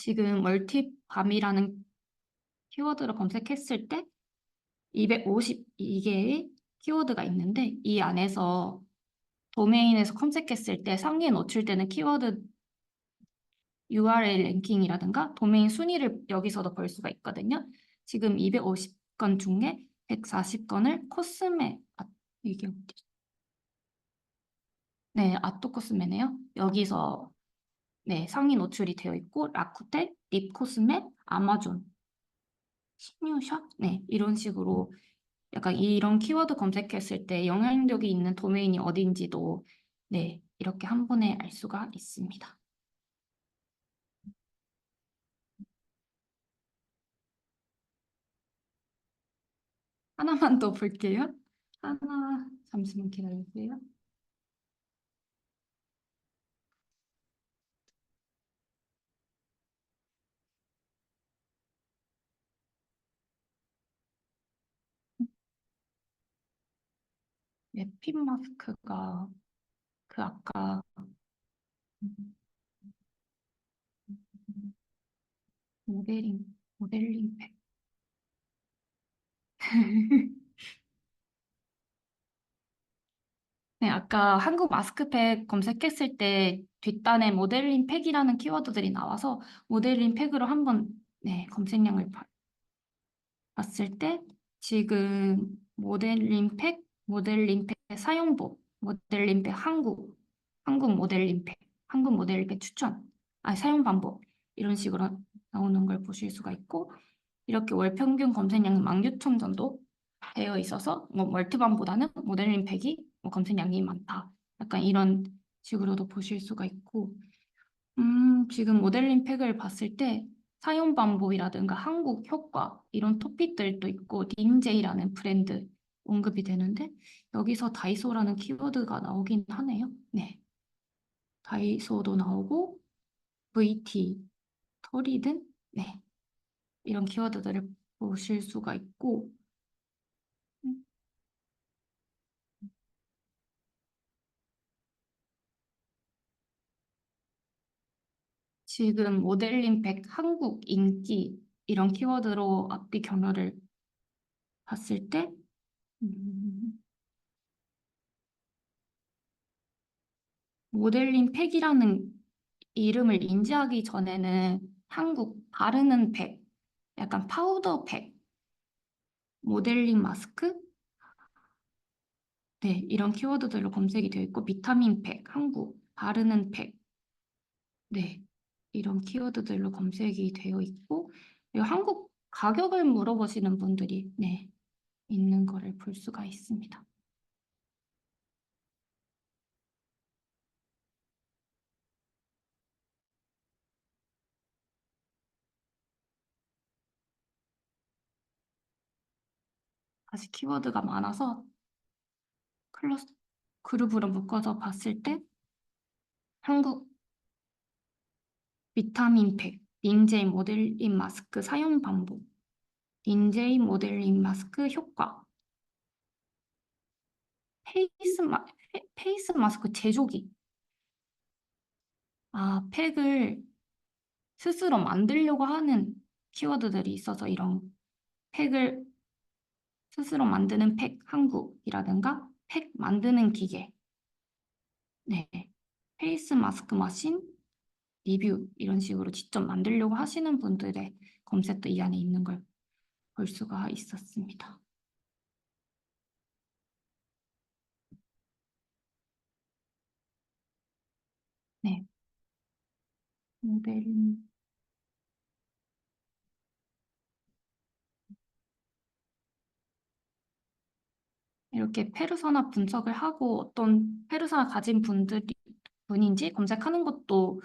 지금 멀티밤이라는 키워드를 검색했을 때 252개의 키워드가 있는데 이 안에서 도메인에서 검색했을 때 상위에 노출되는 키워드 URL 랭킹이라든가 도메인 순위를 여기서도 볼 수가 있거든요. 지금 250건 중에 140건을 이게 어디지? 네, 아토코스메네요. 여기서 네, 상위 노출이 되어 있고 라쿠테, 립코스메, 아마존, 신유샵 네, 이런 식으로 약간 이런 키워드 검색했을 때 영향력이 있는 도메인이 어딘지도 네, 이렇게 한 번에 알 수가 있습니다. 하나만 더 볼게요. 잠시만 기다려주세요. 핀 마스크가 그 아까 모델링 팩. 네, 아까 한국 마스크팩 검색했을 때 뒷단에 모델링 팩이라는 키워드들이 나와서 모델링 팩으로 한번 네, 검색량을 봤을 때 지금 모델링 팩 사용법, 모델링 팩 한국 모델링 팩, 한국 모델링 팩 추천, 사용 방법 이런 식으로 나오는 걸 보실 수가 있고 이렇게 월 평균 검색량이 16,000 정도 되어 있어서 뭐 멀티밤보다는 모델링 팩이 뭐 검색량이 많다. 약간 이런 식으로도 보실 수가 있고 지금 모델링 팩을 봤을 때 사용 방법이라든가 한국 효과 이런 토픽들도 있고 닌제이라는 브랜드 언급이 되는데 여기서 다이소라는 키워드가 나오긴 하네요. 네, 다이소도 나오고 VT, 터리든 네, 이런 키워드들을 보실 수가 있고 음, 지금 모델링 팩 한국 인기 이런 키워드로 앞뒤 경로를 봤을 때 음, 모델링 팩이라는 이름을 인지하기 전에는 한국 바르는 팩, 약간 파우더 팩, 모델링 마스크, 네, 이런 키워드들로 검색이 되어 있고 비타민 팩, 한국 바르는 팩, 네, 이런 키워드들로 검색이 되어 있고 그리고 한국 가격을 물어보시는 분들이 네, 있는 거를 볼 수가 있습니다. 아직 키워드가 많아서 클러스 그룹으로 묶어서 봤을 때 한국 비타민 팩, 닌제이 모델링 마스크 사용 방법, 닌제이 모델링 마스크 효과, 페이스 마스크 제조기. 팩을 스스로 만들려고 하는 키워드들이 있어서 이런 팩을 스스로 만드는 팩 한국이라든가 팩 만드는 기계, 네, 페이스 마스크 머신, 리뷰 이런 식으로 직접 만들려고 하시는 분들의 검색도 이 안에 있는 걸 볼 수가 있었습니다. 네, 모델링. 이렇게 페르소나 분석을 하고 어떤 페르소나 가진 분인지 검색하는 것도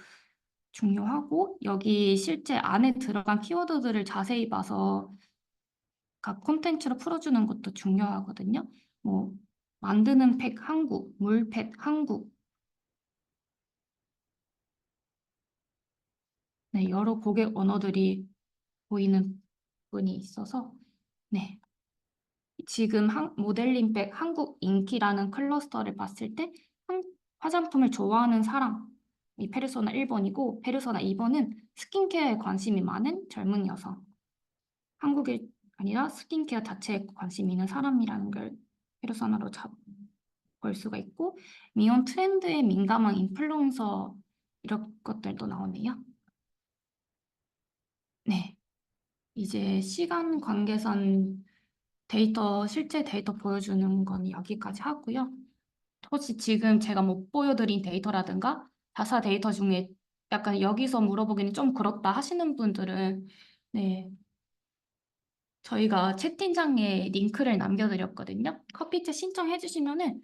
중요하고 여기 실제 안에 들어간 키워드들을 자세히 봐서 각 콘텐츠로 풀어주는 것도 중요하거든요. 뭐 만드는 팩 한국, 물팩 한국, 네, 여러 고객 언어들이 보이는 부분이 있어서 네, 지금 모델링백 한국 인기라는 클러스터를 봤을 때 화장품을 좋아하는 사람이 페르소나 1번이고 페르소나 2번은 스킨케어에 관심이 많은 젊은 여성. 한국이 아니라 스킨케어 자체에 관심이 있는 사람이라는 걸 페르소나로 볼 수가 있고 미혼 트렌드에 민감한 인플루언서 이런 것들도 나오네요. 네, 이제 시간 관계상 실제 데이터 보여주는 건 여기까지 하고요. 혹시 지금 제가 못 보여드린 데이터라든가 자사 데이터 중에 약간 여기서 물어보기는 좀 그렇다 하시는 분들은 네, 저희가 채팅창에 링크를 남겨드렸거든요. 커피챗 신청해 주시면은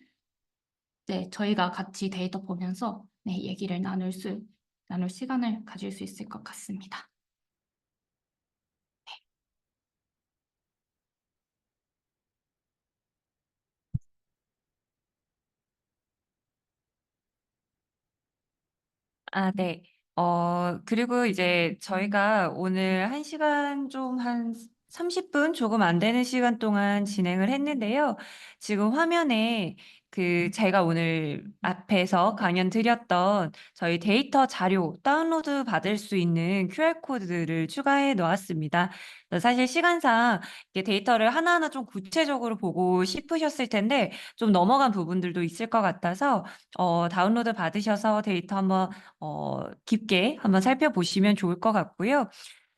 네, 저희가 같이 데이터 보면서 네, 얘기를 나눌 시간을 가질 수 있을 것 같습니다. 네. 그리고 이제 저희가 오늘 1시간 좀 한 30분 조금 안 되는 시간 동안 진행을 했는데요. 지금 화면에 제가 오늘 앞에서 강연 드렸던 저희 데이터 자료 다운로드 받을 수 있는 QR코드를 추가해 놓았습니다. 사실 시간상 이게 데이터를 하나하나 좀 구체적으로 보고 싶으셨을 텐데 좀 넘어간 부분들도 있을 것 같아서 다운로드 받으셔서 데이터 한번 깊게 한번 살펴보시면 좋을 것 같고요.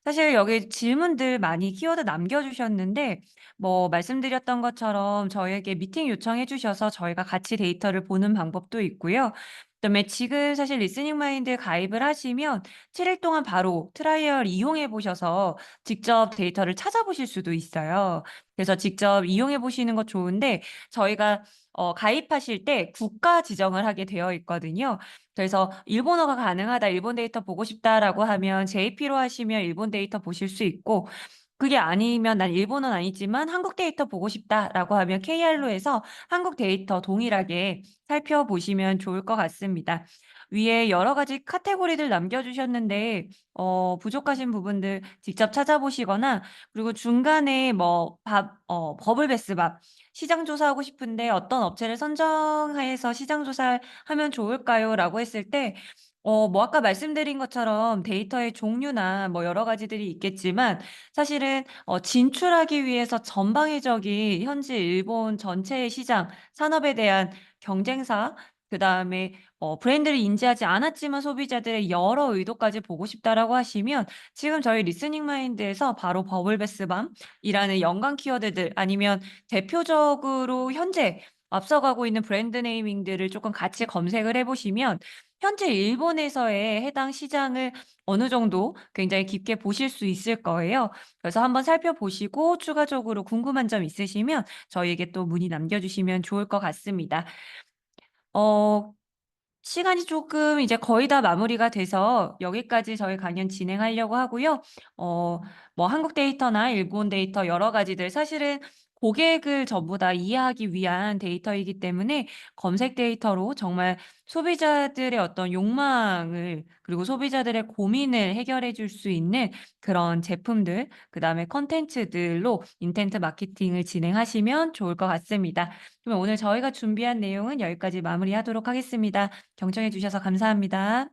사실 여기 질문들 많이 키워드 남겨주셨는데, 말씀드렸던 것처럼 저희에게 미팅 요청해 주셔서 저희가 같이 데이터를 보는 방법도 있고요. 그다음에 지금 사실 리스닝 마인드 가입을 하시면 7일 동안 바로 트라이얼 이용해 보셔서 직접 데이터를 찾아보실 수도 있어요. 그래서 직접 이용해 보시는 거 좋은데, 저희가 가입하실 때 국가 지정을 하게 되어 있거든요. 그래서 일본어가 가능하다, 일본 데이터 보고 싶다라고 하면 JP로 하시면 일본 데이터 보실 수 있고, 그게 아니면 난 일본어는 아니지만 한국 데이터 보고 싶다라고 하면 KR로 해서 한국 데이터 동일하게 살펴보시면 좋을 것 같습니다. 위에 여러 가지 카테고리들 남겨주셨는데, 부족하신 부분들 직접 찾아보시거나, 그리고 중간에 버블베스밥, 시장 조사하고 싶은데 어떤 업체를 선정해서 시장 조사를 하면 좋을까요? 라고 했을 때, 아까 말씀드린 것처럼 데이터의 종류나 여러 가지들이 있겠지만, 사실은 진출하기 위해서 전방위적인 현지 일본 전체의 시장, 산업에 대한 경쟁사, 그다음에 브랜드를 인지하지 않았지만 소비자들의 여러 의도까지 보고 싶다라고 하시면 지금 저희 리스닝 마인드에서 바로 버블베스밤이라는 연관 키워드들 아니면 대표적으로 현재 앞서가고 있는 브랜드 네이밍들을 조금 같이 검색을 해보시면 현재 일본에서의 해당 시장을 어느 정도 굉장히 깊게 보실 수 있을 거예요. 그래서 한번 살펴보시고 추가적으로 궁금한 점 있으시면 저희에게 또 문의 남겨주시면 좋을 것 같습니다. 어, 시간이 조금 이제 거의 다 마무리가 돼서 여기까지 저희 강연 진행하려고 하고요. 한국 데이터나 일본 데이터 여러 가지들 사실은 고객을 전부 다 이해하기 위한 데이터이기 때문에 검색 데이터로 정말 소비자들의 어떤 욕망을 그리고 소비자들의 고민을 해결해 줄 수 있는 그런 제품들, 그다음에 컨텐츠들로 인텐트 마케팅을 진행하시면 좋을 것 같습니다. 그러면 오늘 저희가 준비한 내용은 여기까지 마무리하도록 하겠습니다. 경청해 주셔서 감사합니다.